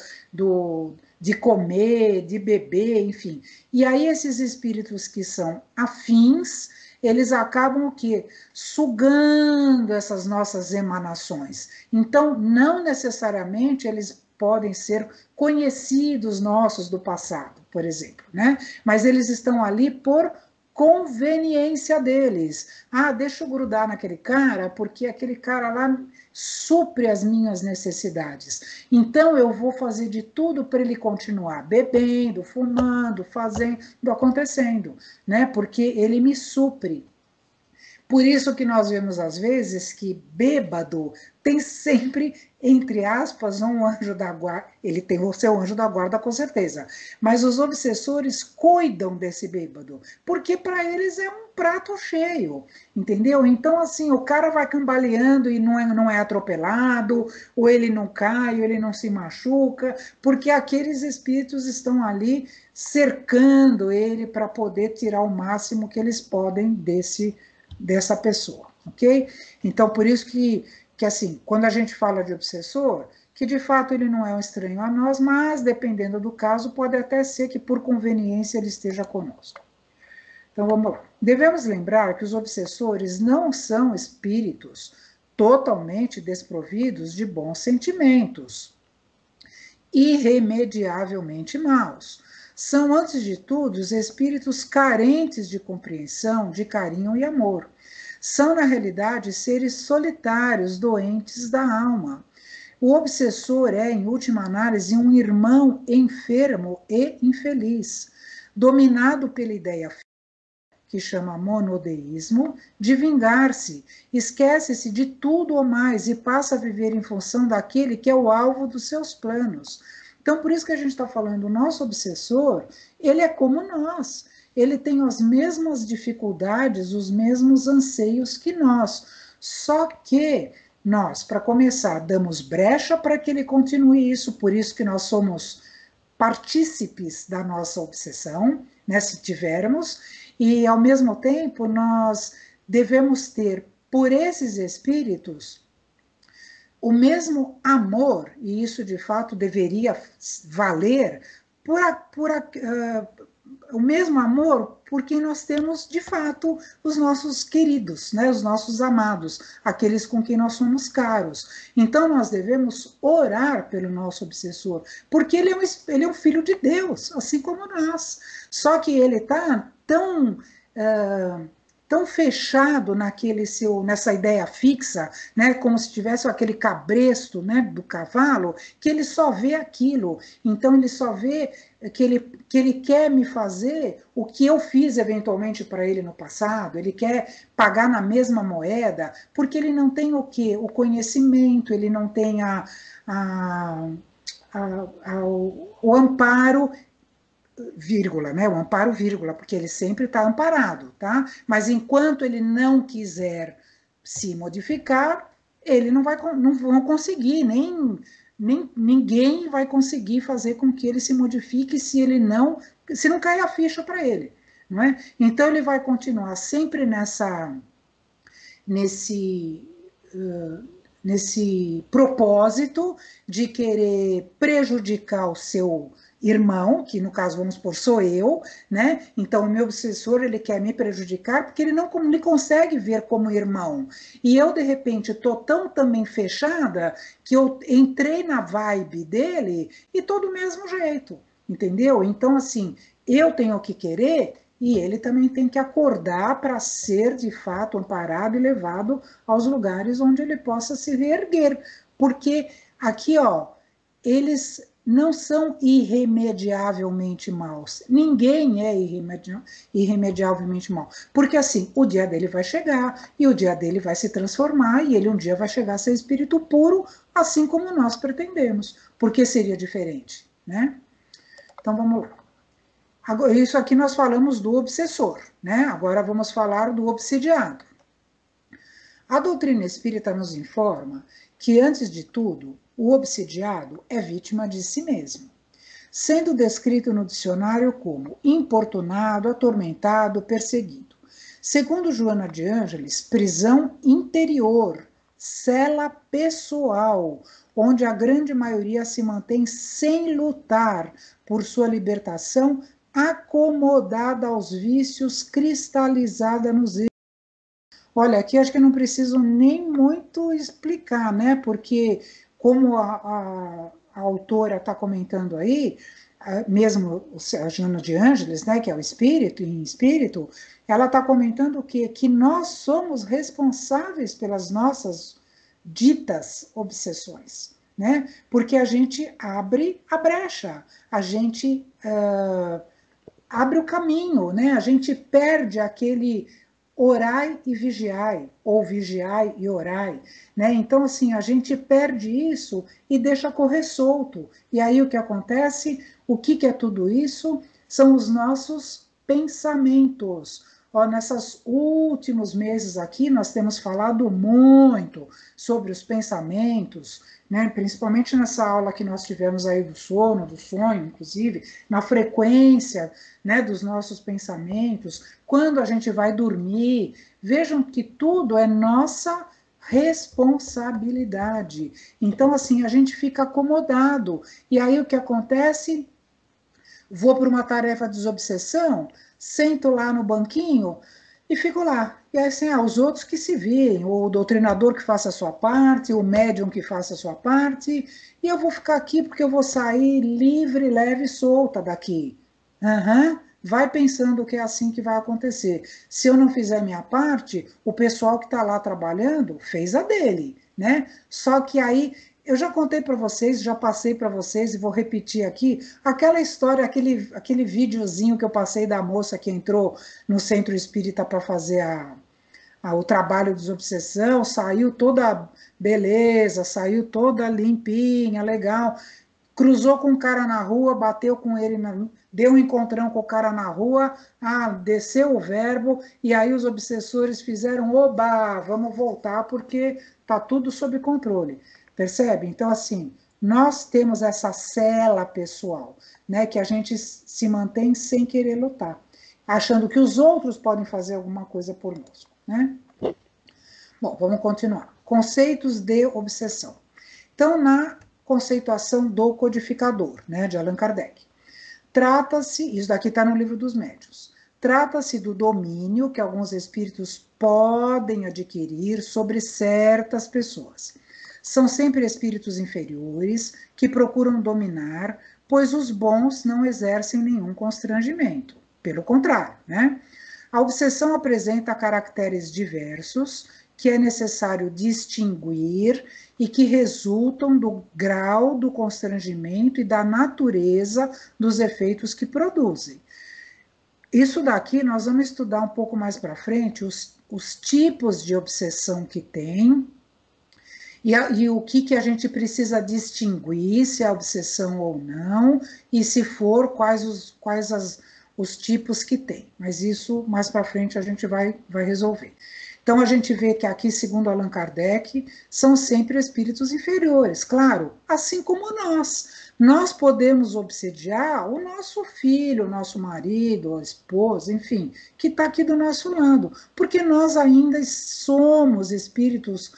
de comer, de beber, enfim. E aí esses espíritos que são afins, eles acabam o quê? Sugando essas nossas emanações. Então, não necessariamente eles podem ser conhecidos nossos do passado, por exemplo, né? Mas eles estão ali por conveniência deles. Ah, deixa eu grudar naquele cara, porque aquele cara lá supre as minhas necessidades. Então eu vou fazer de tudo para ele continuar bebendo, fumando, fazendo, acontecendo, né? Porque ele me supre. Por isso que nós vemos às vezes que bêbado tem sempre, entre aspas, um anjo da guarda. Ele tem o seu anjo da guarda, com certeza. Mas os obsessores cuidam desse bêbado, porque para eles é um prato cheio, entendeu? Então, assim, o cara vai cambaleando e não é atropelado, ou ele não cai, ou ele não se machuca, porque aqueles espíritos estão ali cercando ele para poder tirar o máximo que eles podem dessa pessoa, ok? Então, por isso que assim, quando a gente fala de obsessor, que de fato ele não é um estranho a nós, mas, dependendo do caso, pode até ser que por conveniência ele esteja conosco. Então, vamos lá. Devemos lembrar que os obsessores não são espíritos totalmente desprovidos de bons sentimentos, irremediavelmente maus. São, antes de tudo, os espíritos carentes de compreensão, de carinho e amor. São, na realidade, seres solitários, doentes da alma. O obsessor é, em última análise, um irmão enfermo e infeliz, dominado pela ideia que chama monodeísmo, de vingar-se, esquece-se de tudo ou mais e passa a viver em função daquele que é o alvo dos seus planos. Então, por isso que a gente está falando, o nosso obsessor, ele é como nós, ele tem as mesmas dificuldades, os mesmos anseios que nós, só que nós, para começar, damos brecha para que ele continue isso, por isso que nós somos partícipes da nossa obsessão, né, se tivermos, e ao mesmo tempo nós devemos ter por esses espíritos o mesmo amor, e isso de fato deveria valer o mesmo amor por quem nós temos de fato os nossos queridos, né, os nossos amados, aqueles com quem nós somos caros. Então nós devemos orar pelo nosso obsessor, porque ele é um filho de Deus, assim como nós. Só que ele está tão fechado nessa ideia fixa, né, como se tivesse aquele cabresto, né, do cavalo, que ele só vê aquilo. Então ele só vê que ele quer me fazer o que eu fiz eventualmente para ele no passado, ele quer pagar na mesma moeda, porque ele não tem o quê? O conhecimento, ele não tem o amparo, vírgula, né? O amparo, vírgula, porque ele sempre está amparado, tá? Mas enquanto ele não quiser se modificar, ele não vão conseguir, nem ninguém vai conseguir fazer com que ele se modifique se não cair a ficha para ele, não é? Então ele vai continuar sempre nesse propósito de querer prejudicar o seu irmão, que no caso, vamos supor, sou eu, né? Então, o meu obsessor, ele quer me prejudicar porque ele não me consegue ver como irmão. E eu, de repente, estou tão também fechada que eu entrei na vibe dele e estou do mesmo jeito, entendeu? Então, assim, eu tenho que querer e ele também tem que acordar para ser, de fato, amparado e levado aos lugares onde ele possa se reerguer. Porque aqui, ó, eles não são irremediavelmente maus. Ninguém é irremediavelmente mau. Porque assim, o dia dele vai chegar, e o dia dele vai se transformar, e ele um dia vai chegar a ser espírito puro, assim como nós pretendemos. Porque seria diferente, né? Então vamos lá. Agora, isso aqui nós falamos do obsessor, né? Agora vamos falar do obsidiado. A doutrina espírita nos informa que, antes de tudo, o obsidiado é vítima de si mesmo. sendo descrito no dicionário como importunado, atormentado, perseguido. Segundo Joana de Ângeles, prisão interior, cela pessoal, onde a grande maioria se mantém sem lutar por sua libertação, acomodada aos vícios, cristalizada nos erros. Olha, aqui acho que não preciso nem muito explicar, né? Porque, como a autora está comentando aí, mesmo a Joana de Ângeles, né, que é o espírito, em espírito, ela está comentando o quê? Que nós somos responsáveis pelas nossas ditas obsessões, né? Porque a gente abre a brecha, a gente abre o caminho, né? A gente perde aquele orai e vigiai, ou vigiai e orai, né? Então, assim, a gente perde isso e deixa correr solto. E aí o que acontece? O que é tudo isso? São os nossos pensamentos. Ó, nesses últimos meses aqui, nós temos falado muito sobre os pensamentos, né? Principalmente nessa aula que nós tivemos aí do sono, do sonho, inclusive, na frequência, né, dos nossos pensamentos, quando a gente vai dormir. Vejam que tudo é nossa responsabilidade. Então, assim, a gente fica acomodado. E aí o que acontece? Vou para uma tarefa de desobsessão, sento lá no banquinho e fico lá. E aí, assim, os outros que se virem, o doutrinador que faça a sua parte, o médium que faça a sua parte, e eu vou ficar aqui porque eu vou sair livre, leve e solta daqui. Uhum. Vai pensando que é assim que vai acontecer. Se eu não fizer minha parte, o pessoal que está lá trabalhando fez a dele, né? Só que aí eu já contei para vocês, já passei para vocês e vou repetir aqui aquela história, aquele videozinho que eu passei da moça que entrou no centro espírita para fazer o trabalho de desobsessão, saiu toda beleza, saiu toda limpinha, legal. Cruzou com um cara na rua, bateu com ele, deu um encontrão com o cara na rua, desceu o verbo, e aí os obsessores fizeram, oba, vamos voltar, porque está tudo sob controle. Percebe? Então, assim, nós temos essa cela pessoal, né, que a gente se mantém sem querer lutar, achando que os outros podem fazer alguma coisa por nós, né? Bom, vamos continuar. Conceitos de obsessão. Então, na conceituação do codificador, né, de Allan Kardec, trata-se, isso daqui está no Livro dos Médiuns, trata-se do domínio que alguns espíritos podem adquirir sobre certas pessoas. São sempre espíritos inferiores que procuram dominar, pois os bons não exercem nenhum constrangimento. Pelo contrário, né? A obsessão apresenta caracteres diversos que é necessário distinguir e que resultam do grau do constrangimento e da natureza dos efeitos que produzem. Isso daqui nós vamos estudar um pouco mais para frente, os tipos de obsessão que tem, e o que a gente precisa distinguir, se é obsessão ou não, e se for, quais os tipos que tem. Mas isso, mais para frente, a gente vai resolver. Então, a gente vê que aqui, segundo Allan Kardec, são sempre espíritos inferiores, claro, assim como nós. Nós podemos obsediar o nosso filho, o nosso marido, a esposa, enfim, que está aqui do nosso lado, porque nós ainda somos espíritos,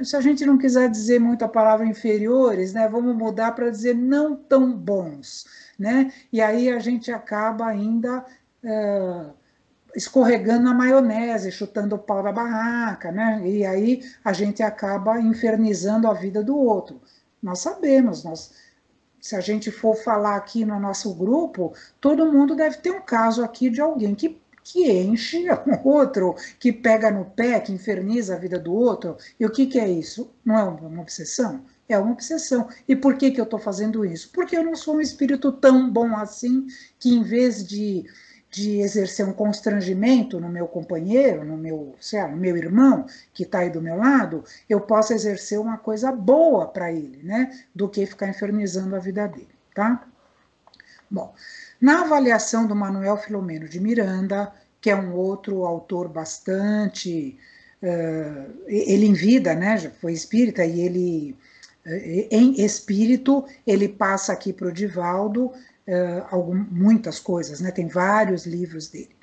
se a gente não quiser dizer muito a palavra inferiores, né, vamos mudar para dizer não tão bons, né? E aí a gente acaba ainda escorregando na maionese, chutando o pau da barraca, né? E aí a gente acaba infernizando a vida do outro. Nós sabemos, se a gente for falar aqui no nosso grupo, todo mundo deve ter um caso aqui de alguém que enche o outro, que pega no pé, que inferniza a vida do outro. E o que é isso? Não é uma obsessão? É uma obsessão. E por que eu estou fazendo isso? Porque eu não sou um espírito tão bom assim, que em vez de exercer um constrangimento no meu companheiro, no meu irmão que está aí do meu lado, eu posso exercer uma coisa boa para ele, né? Do que ficar infernizando a vida dele, tá? Bom, na avaliação do Manuel Filomeno de Miranda, que é um outro autor bastante... ele em vida, né? Já foi espírita e ele em espírito, ele passa aqui para o Divaldo muitas coisas, né? Tem vários livros dele.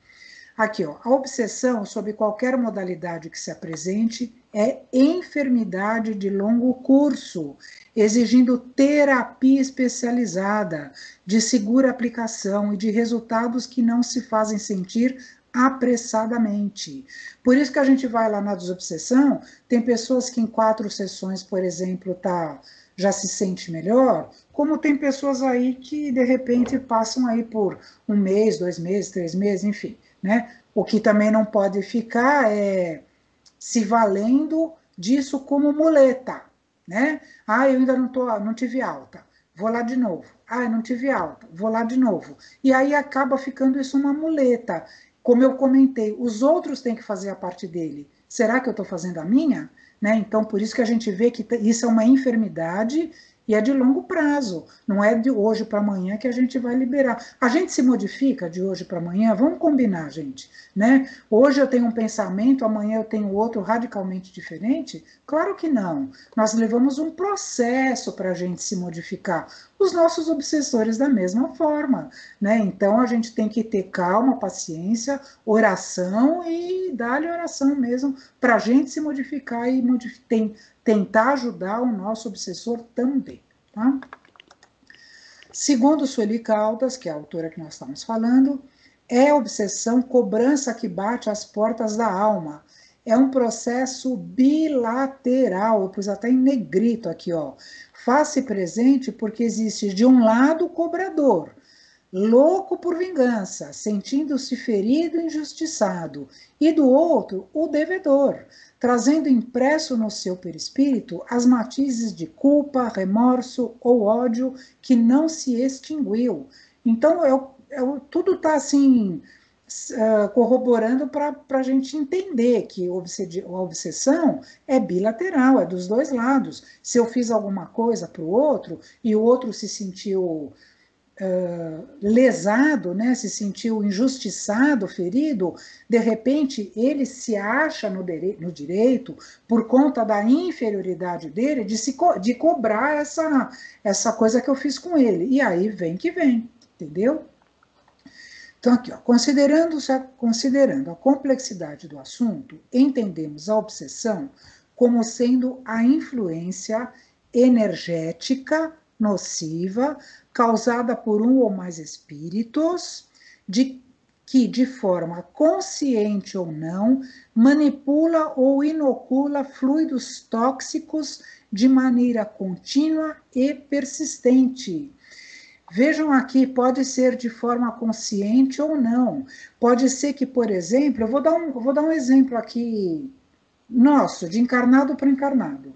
Aqui, ó, a obsessão, sob qualquer modalidade que se apresente, é enfermidade de longo curso, exigindo terapia especializada, de segura aplicação e de resultados que não se fazem sentir apressadamente. Por isso que a gente vai lá na desobsessão, tem pessoas que em 4 sessões, por exemplo, já se sente melhor, como tem pessoas aí que, de repente, passam aí por 1 mês, 2 meses, 3 meses, enfim. Né? O que também não pode ficar é se valendo disso como muleta, né? Ah, eu ainda não tive alta, vou lá de novo. Ah, eu não tive alta, vou lá de novo. E aí acaba ficando isso uma muleta. Como eu comentei, os outros têm que fazer a parte dele. Será que eu estou fazendo a minha? Né? Então, por isso que a gente vê que isso é uma enfermidade e é de longo prazo, não é de hoje para amanhã que a gente vai liberar. A gente se modifica de hoje para amanhã, vamos combinar, gente, né? Hoje eu tenho um pensamento, amanhã eu tenho outro radicalmente diferente? Claro que não. Nós levamos um processo para a gente se modificar. Os nossos obsessores da mesma forma, né? Então a gente tem que ter calma, paciência, oração e dar-lhe oração mesmo para a gente se modificar e tentar ajudar o nosso obsessor também, tá? Segundo Sueli Caldas, que é a autora que nós estamos falando, é obsessão cobrança que bate às portas da alma. É um processo bilateral, eu pus até em negrito aqui, ó. Faz-se presente porque existe de um lado o cobrador, louco por vingança, sentindo-se ferido e injustiçado, e do outro, o devedor, trazendo impresso no seu perispírito as matizes de culpa, remorso ou ódio que não se extinguiu. Então, tudo está assim, corroborando para a gente entender que a obsessão é bilateral, é dos dois lados. Se eu fiz alguma coisa para o outro e o outro se sentiu lesado, né, se sentiu injustiçado, ferido, de repente ele se acha no direito, por conta da inferioridade dele, de cobrar essa coisa que eu fiz com ele. E aí vem que vem, entendeu? Então, aqui, ó, considerando a complexidade do assunto, entendemos a obsessão como sendo a influência energética nociva causada por um ou mais espíritos que, de forma consciente ou não, manipula ou inocula fluidos tóxicos de maneira contínua e persistente. Vejam aqui, pode ser de forma consciente ou não. Pode ser que, por exemplo, eu vou dar um exemplo aqui nosso, de encarnado para encarnado.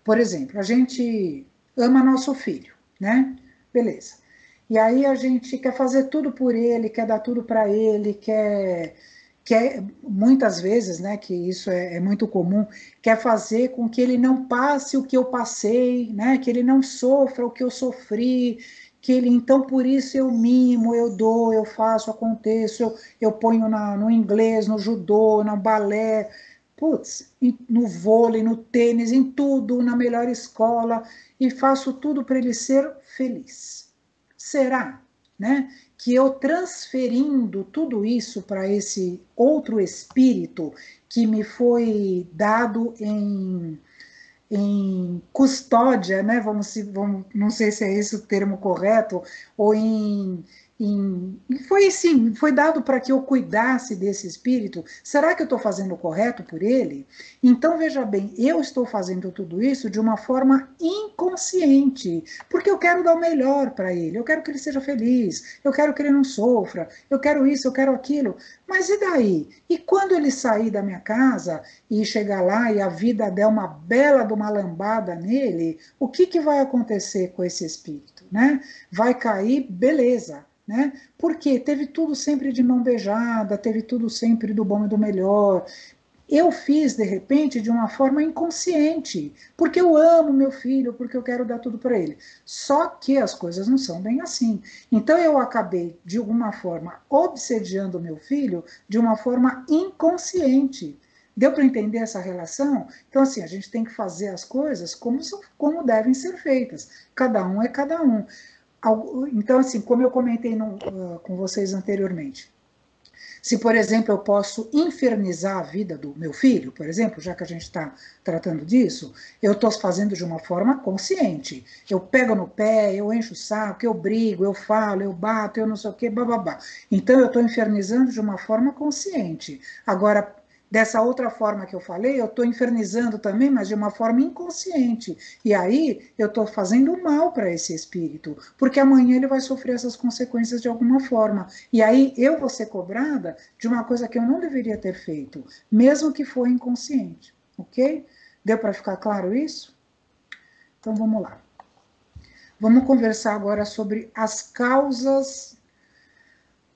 Por exemplo, a gente ama nosso filho, né? Beleza. E aí a gente quer fazer tudo por ele, quer dar tudo para ele, quer muitas vezes, né, que isso é muito comum, quer fazer com que ele não passe o que eu passei, né, que ele não sofra o que eu sofri, que ele, então por isso eu mimo, eu dou, eu faço, aconteço, eu ponho no inglês, no judô, no balé, putz, no vôlei, no tênis, em tudo, na melhor escola, e faço tudo para ele ser feliz. Será, né, que eu transferindo tudo isso para esse outro espírito que me foi dado em custódia, né, não sei se é esse o termo correto, ou foi dado para que eu cuidasse desse espírito, será que eu estou fazendo o correto por ele? Então, veja bem, eu estou fazendo tudo isso de uma forma inconsciente, porque eu quero dar o melhor para ele, eu quero que ele seja feliz, eu quero que ele não sofra, eu quero isso, eu quero aquilo, mas e daí? E quando ele sair da minha casa e chegar lá e a vida der uma bela de uma lambada nele, o que vai acontecer com esse espírito, né? Vai cair, beleza, né? Porque teve tudo sempre de mão beijada, teve tudo sempre do bom e do melhor. Eu fiz, de repente, de uma forma inconsciente, porque eu amo meu filho, porque eu quero dar tudo para ele. Só que as coisas não são bem assim. Então eu acabei, de alguma forma, obsediando meu filho de uma forma inconsciente. Deu para entender essa relação? Então, assim, a gente tem que fazer as coisas como devem ser feitas. Cada um é cada um. Então, assim, como eu comentei com vocês anteriormente, se, por exemplo, eu posso infernizar a vida do meu filho, por exemplo, já que a gente está tratando disso, eu estou fazendo de uma forma consciente. Eu pego no pé, eu encho o saco, eu brigo, eu falo, eu bato, eu não sei o quê, bababá. Então, eu estou infernizando de uma forma consciente. Agora, dessa outra forma que eu falei, eu estou infernizando também, mas de uma forma inconsciente. E aí eu estou fazendo mal para esse espírito, porque amanhã ele vai sofrer essas consequências de alguma forma. E aí eu vou ser cobrada de uma coisa que eu não deveria ter feito, mesmo que for inconsciente. Ok? Deu para ficar claro isso? Então vamos lá. Vamos conversar agora sobre as causas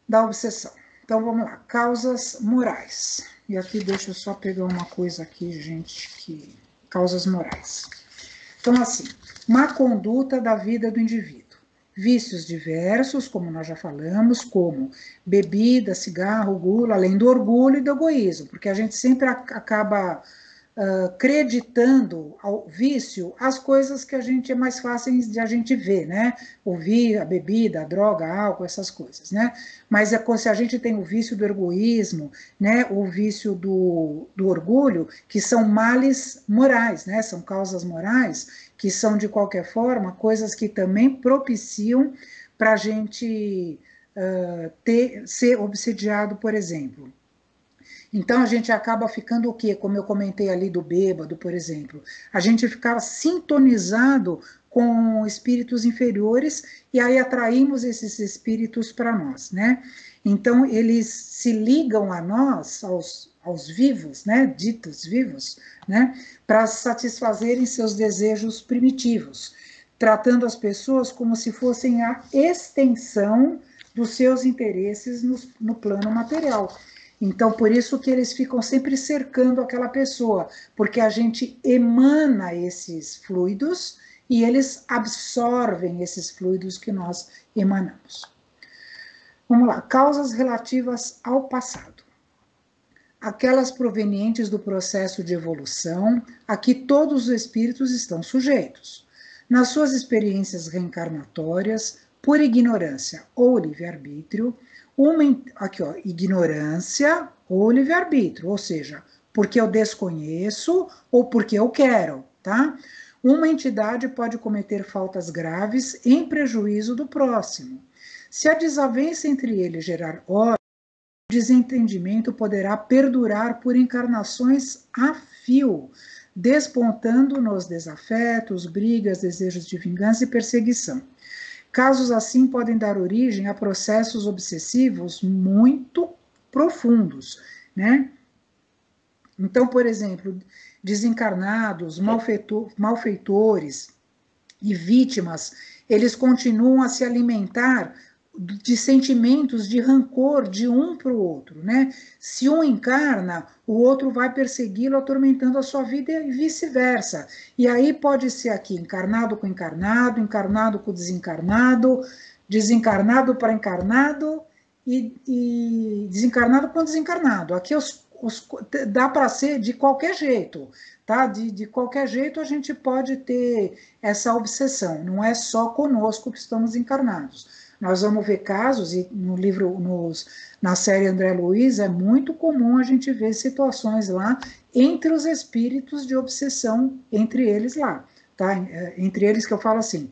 da obsessão. Então vamos lá, causas morais. E aqui deixa eu só pegar uma coisa aqui, gente, causas morais. Então, assim, má conduta da vida do indivíduo. Vícios diversos, como nós já falamos, como bebida, cigarro, gula, além do orgulho e do egoísmo, porque a gente sempre acaba creditando ao vício as coisas que a gente é mais fáceis de a gente ver, né? A bebida, a droga, álcool, essas coisas, né? Mas se a gente tem o vício do egoísmo, né? O vício do orgulho, que são males morais, né? São causas morais, que são, de qualquer forma, coisas que também propiciam para a gente ser obsediado, por exemplo. Então, a gente acaba ficando o quê? Como eu comentei ali do bêbado, por exemplo. A gente ficava sintonizado com espíritos inferiores e aí atraímos esses espíritos para nós, né? Então, eles se ligam a nós, aos vivos, né? Ditos vivos, né? Para satisfazerem seus desejos primitivos, tratando as pessoas como se fossem a extensão dos seus interesses no plano material. Então, por isso que eles ficam sempre cercando aquela pessoa, porque a gente emana esses fluidos e eles absorvem esses fluidos que nós emanamos. Vamos lá, causas relativas ao passado. Aquelas provenientes do processo de evolução a que todos os espíritos estão sujeitos. Nas suas experiências reencarnatórias, por ignorância ou livre-arbítrio, ignorância ou livre-arbítrio, ou seja, porque eu desconheço ou porque eu quero, tá? Uma entidade pode cometer faltas graves em prejuízo do próximo. Se a desavença entre eles gerar ódio, o desentendimento poderá perdurar por encarnações a fio, despontando nos desafetos, brigas, desejos de vingança e perseguição. Casos assim podem dar origem a processos obsessivos muito profundos, né? Então, por exemplo, desencarnados, malfeitores e vítimas, eles continuam a se alimentar de sentimentos de rancor de um para o outro, né? Se um encarna, o outro vai persegui-lo, atormentando a sua vida e vice-versa. E aí pode ser aqui encarnado com desencarnado, desencarnado para encarnado e desencarnado com desencarnado. Aqui dá para ser de qualquer jeito, tá? De qualquer jeito a gente pode ter essa obsessão, não é só conosco que estamos encarnados. Nós vamos ver casos, e no livro, na série André Luiz, é muito comum a gente ver situações lá entre os espíritos de obsessão, entre eles lá, tá? Entre eles que eu falo assim,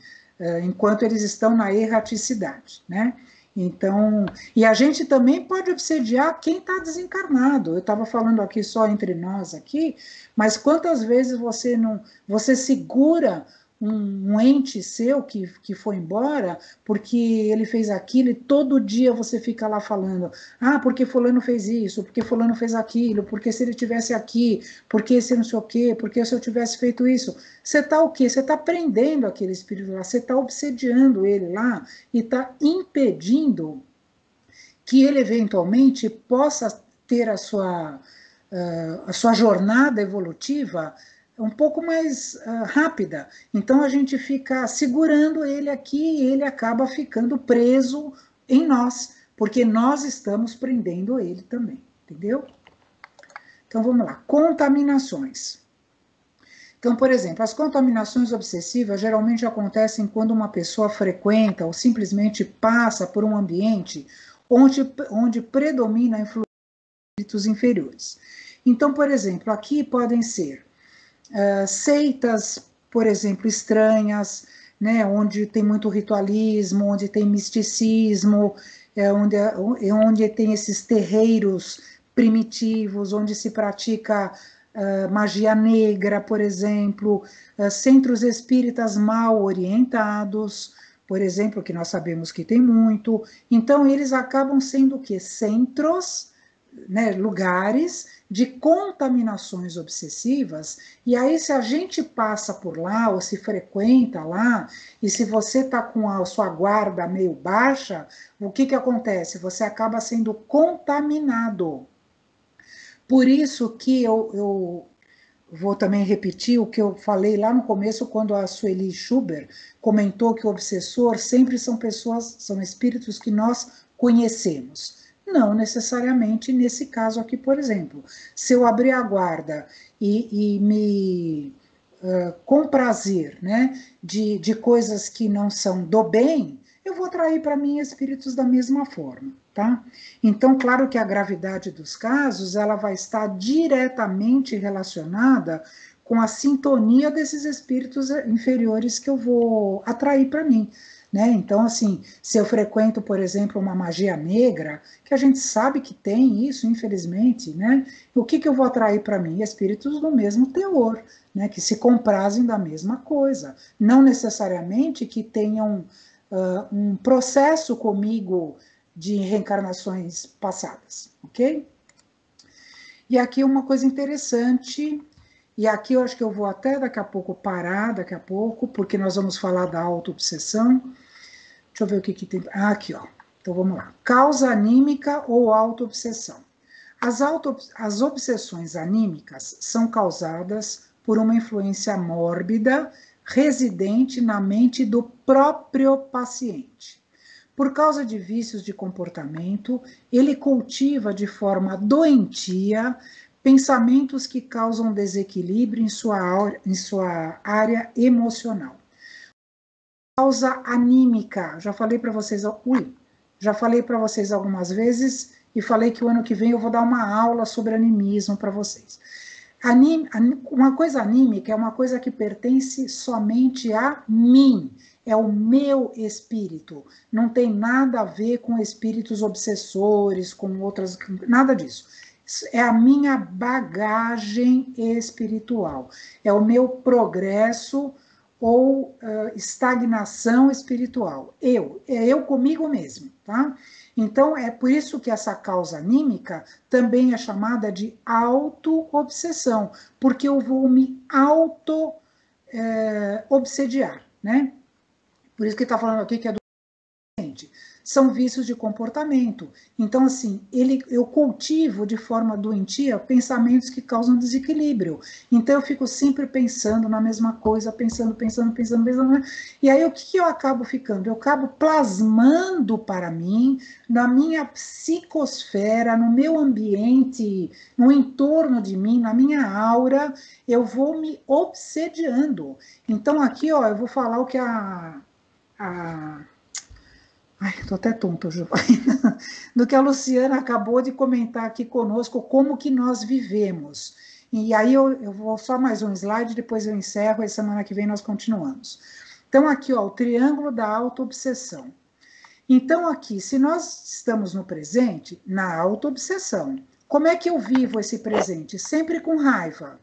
enquanto eles estão na erraticidade, né? Então, e a gente também pode obsediar quem está desencarnado. Eu estava falando aqui só entre nós aqui, mas quantas vezes você segura um ente seu que foi embora porque ele fez aquilo e todo dia você fica lá falando, porque fulano fez isso, porque fulano fez aquilo, porque se ele tivesse aqui, porque se não sei o quê, porque se eu tivesse feito isso. Você está o quê? Você está prendendo aquele espírito lá, você está obsediando ele lá e está impedindo que ele eventualmente possa ter a sua jornada evolutiva um pouco mais rápida. Então a gente fica segurando ele aqui e ele acaba ficando preso em nós, porque nós estamos prendendo ele também, entendeu? Então, vamos lá. Contaminações. Então, por exemplo, as contaminações obsessivas geralmente acontecem quando uma pessoa frequenta ou simplesmente passa por um ambiente onde predomina a influência de espíritos inferiores. Então, por exemplo, aqui podem ser seitas, por exemplo, estranhas, né, onde tem muito ritualismo, onde tem misticismo, onde tem esses terreiros primitivos, onde se pratica magia negra, por exemplo, centros espíritas mal orientados, por exemplo, que nós sabemos que tem muito. Então, eles acabam sendo o quê? Centros, né, lugares de contaminações obsessivas, e aí se a gente passa por lá, ou se frequenta lá, e se você está com a sua guarda meio baixa, o que acontece? Você acaba sendo contaminado. Por isso que eu vou também repetir o que eu falei lá no começo, quando a Sueli Schubert comentou que o obsessor sempre são pessoas, são espíritos que nós conhecemos. Não necessariamente nesse caso aqui, por exemplo. Se eu abrir a guarda e me comprazer, né, de coisas que não são do bem, eu vou atrair para mim espíritos da mesma forma, tá? Então, claro que a gravidade dos casos, ela vai estar diretamente relacionada com a sintonia desses espíritos inferiores que eu vou atrair para mim, né? Então, assim, se eu frequento, por exemplo, uma magia negra, que a gente sabe que tem isso, infelizmente, né? O que eu vou atrair para mim? Espíritos do mesmo teor, né? Que se comprazem da mesma coisa. Não necessariamente que tenham um processo comigo de reencarnações passadas, ok? E aqui uma coisa interessante, e aqui eu acho que eu vou até daqui a pouco parar, daqui a pouco, porque nós vamos falar da autoobsessão. Deixa eu ver o que tem. Ah, aqui, ó. Então vamos lá. Causa anímica ou autoobsessão. As obsessões anímicas são causadas por uma influência mórbida residente na mente do próprio paciente. Por causa de vícios de comportamento, ele cultiva de forma doentia pensamentos que causam desequilíbrio em sua área emocional. Causa anímica, já falei para vocês, já falei para vocês algumas vezes e falei que o ano que vem eu vou dar uma aula sobre animismo para vocês. Uma coisa anímica é uma coisa que pertence somente a mim, é o meu espírito, não tem nada a ver com espíritos obsessores, com outras, nada disso. É a minha bagagem espiritual, é o meu progresso ou estagnação espiritual. É eu comigo mesmo, tá? Então, é por isso que essa causa anímica também é chamada de auto-obsessão, porque eu vou me auto-obsediar, né? Por isso que está falando aqui que é do paciente. São vícios de comportamento. Então, assim, eu cultivo de forma doentia pensamentos que causam desequilíbrio. Então, eu fico sempre pensando na mesma coisa, pensando. Né? E aí, o que eu acabo ficando? Eu acabo plasmando para mim, na minha psicosfera, no meu ambiente, no entorno de mim, na minha aura, eu vou me obsediando. Então, aqui, ó, eu vou falar o que ai, tô até tonta, Giovana. Do que a Luciana acabou de comentar aqui conosco, como que nós vivemos. E aí eu vou só mais um slide, depois eu encerro, e semana que vem nós continuamos. Então, aqui, ó, o triângulo da autoobsessão. Então, aqui, se nós estamos no presente, na autoobsessão, como é que eu vivo esse presente? Sempre com raiva,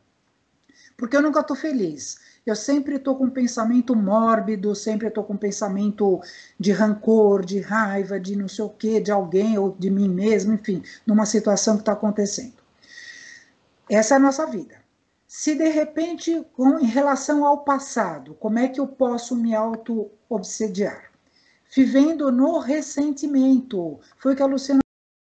porque eu nunca estou feliz. Eu sempre estou com um pensamento mórbido, sempre estou com um pensamento de rancor, de raiva, de não sei o quê, de alguém ou de mim mesmo, enfim, numa situação que está acontecendo. Essa é a nossa vida. Se de repente, em relação ao passado, como é que eu posso me auto-obsediar? Vivendo no ressentimento. Foi o que a Luciana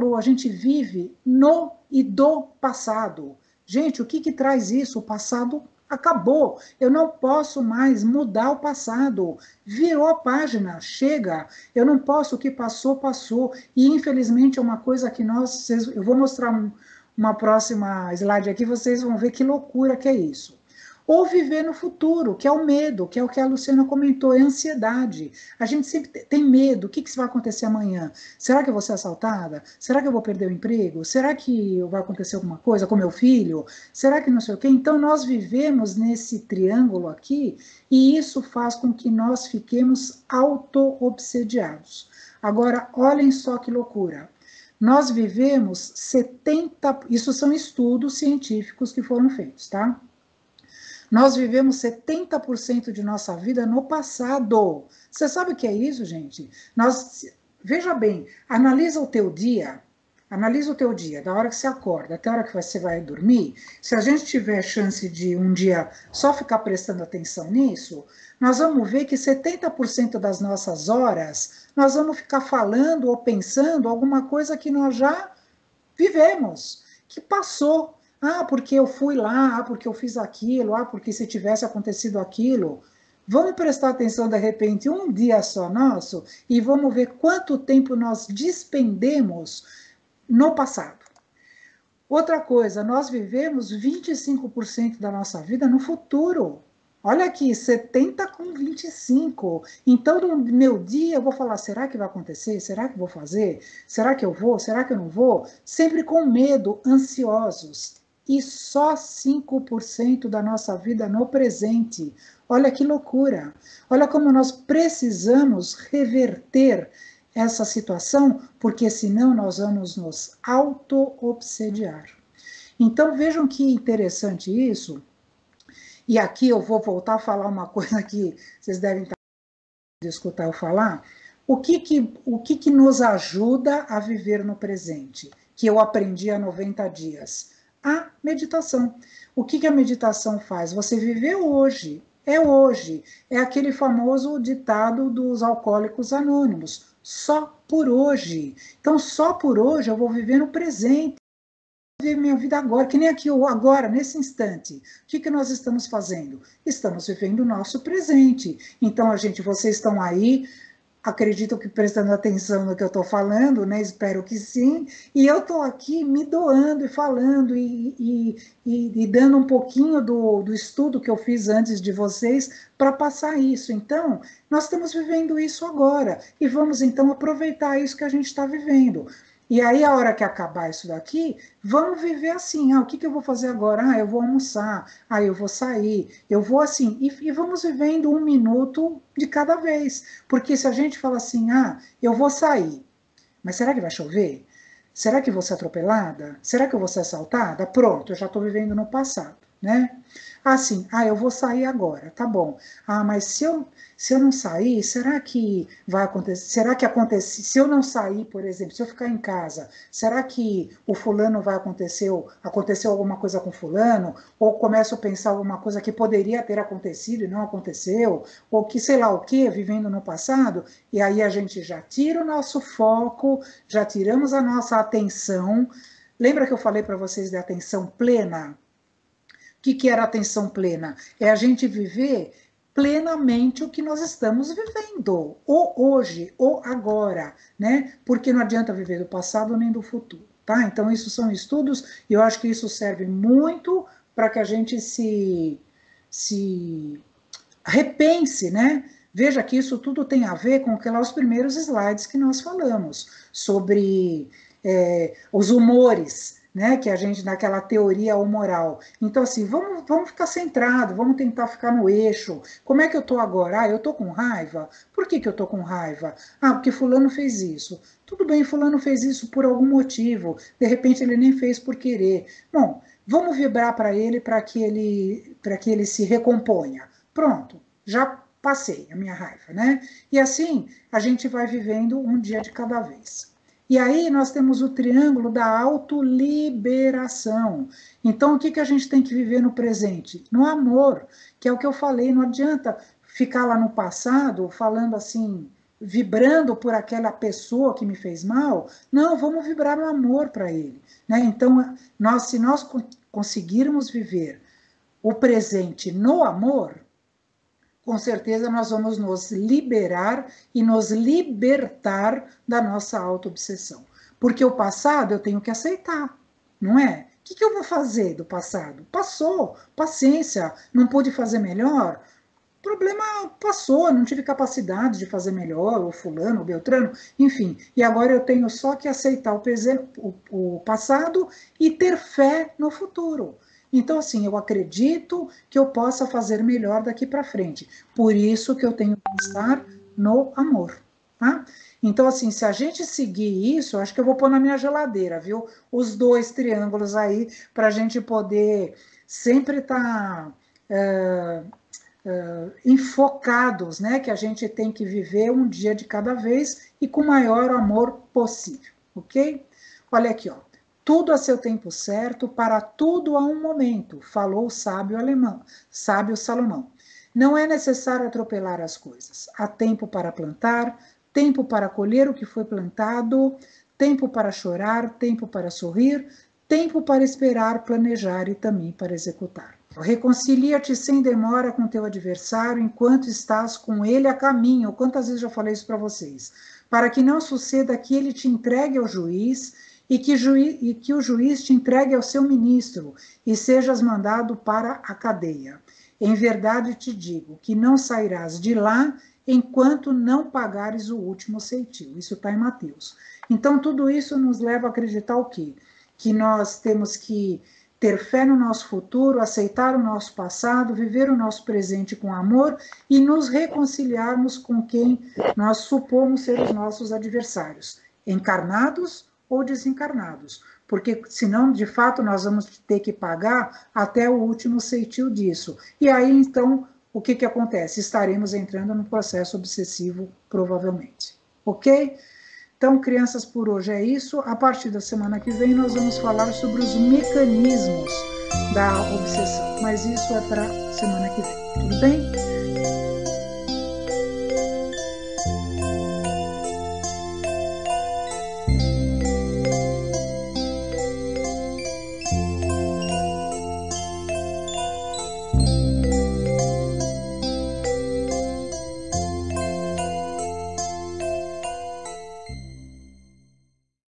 falou, a gente vive no e do passado. Gente, o que traz isso? O passado acabou. Eu não posso mais mudar o passado. Virou a página, chega. Eu não posso, o que passou, passou. E infelizmente é uma coisa que eu vou mostrar uma próxima slide aqui, vocês vão ver que loucura que é isso. Ou viver no futuro, que é o medo, que é o que a Luciana comentou, é a ansiedade. A gente sempre tem medo, o que vai acontecer amanhã? Será que eu vou ser assaltada? Será que eu vou perder o emprego? Será que vai acontecer alguma coisa com meu filho? Será que não sei o quê? Então, nós vivemos nesse triângulo aqui, e isso faz com que nós fiquemos auto-obsediados. Agora, olhem só que loucura. Nós vivemos 70%, isso são estudos científicos que foram feitos, tá? Nós vivemos 70% de nossa vida no passado. Você sabe o que é isso, gente? Veja bem, analisa o teu dia, da hora que você acorda até a hora que você vai dormir. Se a gente tiver chance de um dia só ficar prestando atenção nisso, nós vamos ver que 70% das nossas horas, nós vamos ficar falando ou pensando alguma coisa que nós já vivemos, que passou. Ah, porque eu fui lá, ah, porque eu fiz aquilo, ah, porque se tivesse acontecido aquilo. Vamos prestar atenção, de repente, um dia só nosso, e vamos ver quanto tempo nós despendemos no passado. Outra coisa, nós vivemos 25% da nossa vida no futuro. Olha aqui, 70 com 25. Então, no meu dia, eu vou falar, será que vai acontecer? Será que vou fazer? Será que eu vou? Será que eu não vou? Sempre com medo, ansiosos. E só 5% da nossa vida no presente. Olha que loucura. Olha como nós precisamos reverter essa situação, porque senão nós vamos nos auto-obsediar. Então, vejam que interessante isso. E aqui eu vou voltar a falar uma coisa que vocês devem estar escutar eu falar. O que nos ajuda a viver no presente? Que eu aprendi há 90 dias. A meditação. O que a meditação faz? Você viver hoje. É aquele famoso ditado dos alcoólicos anônimos. Só por hoje. Então, só por hoje eu vou viver no presente. Viver minha vida agora, que nem aqui, agora, nesse instante. O que nós estamos fazendo? Estamos vivendo o nosso presente. Então, vocês estão aí, acredito que prestando atenção no que eu estou falando, né? Espero que sim. E eu estou aqui me doando e falando e dando um pouquinho do estudo que eu fiz antes de vocês para passar isso. Então, nós estamos vivendo isso agora. E vamos, então, aproveitar isso que a gente está vivendo. E aí, a hora que acabar isso daqui, vamos viver assim. Ah, o que eu vou fazer agora? Ah, eu vou almoçar. Ah, eu vou sair. Eu vou assim. E vamos vivendo 1 minuto de cada vez. Porque se a gente fala assim, ah, eu vou sair, mas será que vai chover? Será que vou ser atropelada? Será que eu vou ser assaltada? Pronto, eu já estou vivendo no passado, né? Assim, ah, eu vou sair agora, tá bom. Ah, mas se eu não sair, será que vai acontecer? Será que acontece? Se eu não sair, por exemplo, se eu ficar em casa, será que o fulano vai aconteceu alguma coisa com fulano? Ou começo a pensar alguma coisa que poderia ter acontecido e não aconteceu? Ou que sei lá o que, vivendo no passado? E aí a gente já tira o nosso foco, já tiramos a nossa atenção. Lembra que eu falei para vocês da atenção plena? O que era atenção plena? É a gente viver plenamente o que nós estamos vivendo, ou hoje, ou agora, né? Porque não adianta viver do passado nem do futuro, tá? Então, isso são estudos, e eu acho que isso serve muito para que a gente se repense, né? Veja que isso tudo tem a ver com os primeiros slides que nós falamos, sobre os humores, né, que a gente, naquela teoria humoral. Então, assim, vamos ficar centrado, vamos tentar ficar no eixo. Como é que eu estou agora? Ah, eu estou com raiva? Por que eu estou com raiva? Ah, porque fulano fez isso. Tudo bem, fulano fez isso por algum motivo. De repente, ele nem fez por querer. Bom, vamos vibrar para ele para que ele se recomponha. Pronto, já passei a minha raiva, né? E assim, a gente vai vivendo um dia de cada vez. E aí nós temos o triângulo da autoliberação. Então, o que a gente tem que viver no presente? No amor, que é o que eu falei, não adianta ficar lá no passado falando assim, vibrando por aquela pessoa que me fez mal. Não, vamos vibrar no amor para ele, né? Então, se nós conseguirmos viver o presente no amor, com certeza nós vamos nos liberar e nos libertar da nossa auto-obsessão. Porque o passado eu tenho que aceitar. não é? O que eu vou fazer do passado? Passou, paciência, não pude fazer melhor? O problema passou, não tive capacidade de fazer melhor, o fulano, o beltrano, enfim. E agora eu tenho só que aceitar o passado e ter fé no futuro. Então, assim, eu acredito que eu possa fazer melhor daqui para frente. Por isso que eu tenho que estar no amor, tá? Então, assim, se a gente seguir isso, acho que eu vou pôr na minha geladeira, viu? Os 2 triângulos aí, para a gente poder sempre estar enfocados, né? Que a gente tem que viver um dia de cada vez e com o maior amor possível, ok? Olha aqui, ó. Tudo a seu tempo certo, para tudo há um momento, falou o sábio alemão, sábio Salomão. Não é necessário atropelar as coisas. Há tempo para plantar, tempo para colher o que foi plantado, tempo para chorar, tempo para sorrir, tempo para esperar, planejar e também para executar. Reconcilia-te sem demora com teu adversário enquanto estás com ele a caminho. Quantas vezes eu já falei isso para vocês? Para que não suceda que ele te entregue ao juiz e que o juiz te entregue ao seu ministro e sejas mandado para a cadeia. Em verdade te digo que não sairás de lá enquanto não pagares o último ceitil. Isso está em Mateus. Então, tudo isso nos leva a acreditar o quê? Que nós temos que ter fé no nosso futuro, aceitar o nosso passado, viver o nosso presente com amor e nos reconciliarmos com quem nós supomos ser os nossos adversários, encarnados ou desencarnados, porque senão, de fato, nós vamos ter que pagar até o último ceitil disso. E aí, então, o que acontece? Estaremos entrando no processo obsessivo, provavelmente. Ok? Então, crianças, por hoje é isso. A partir da semana que vem, nós vamos falar sobre os mecanismos da obsessão. Mas isso é para semana que vem. Tudo bem?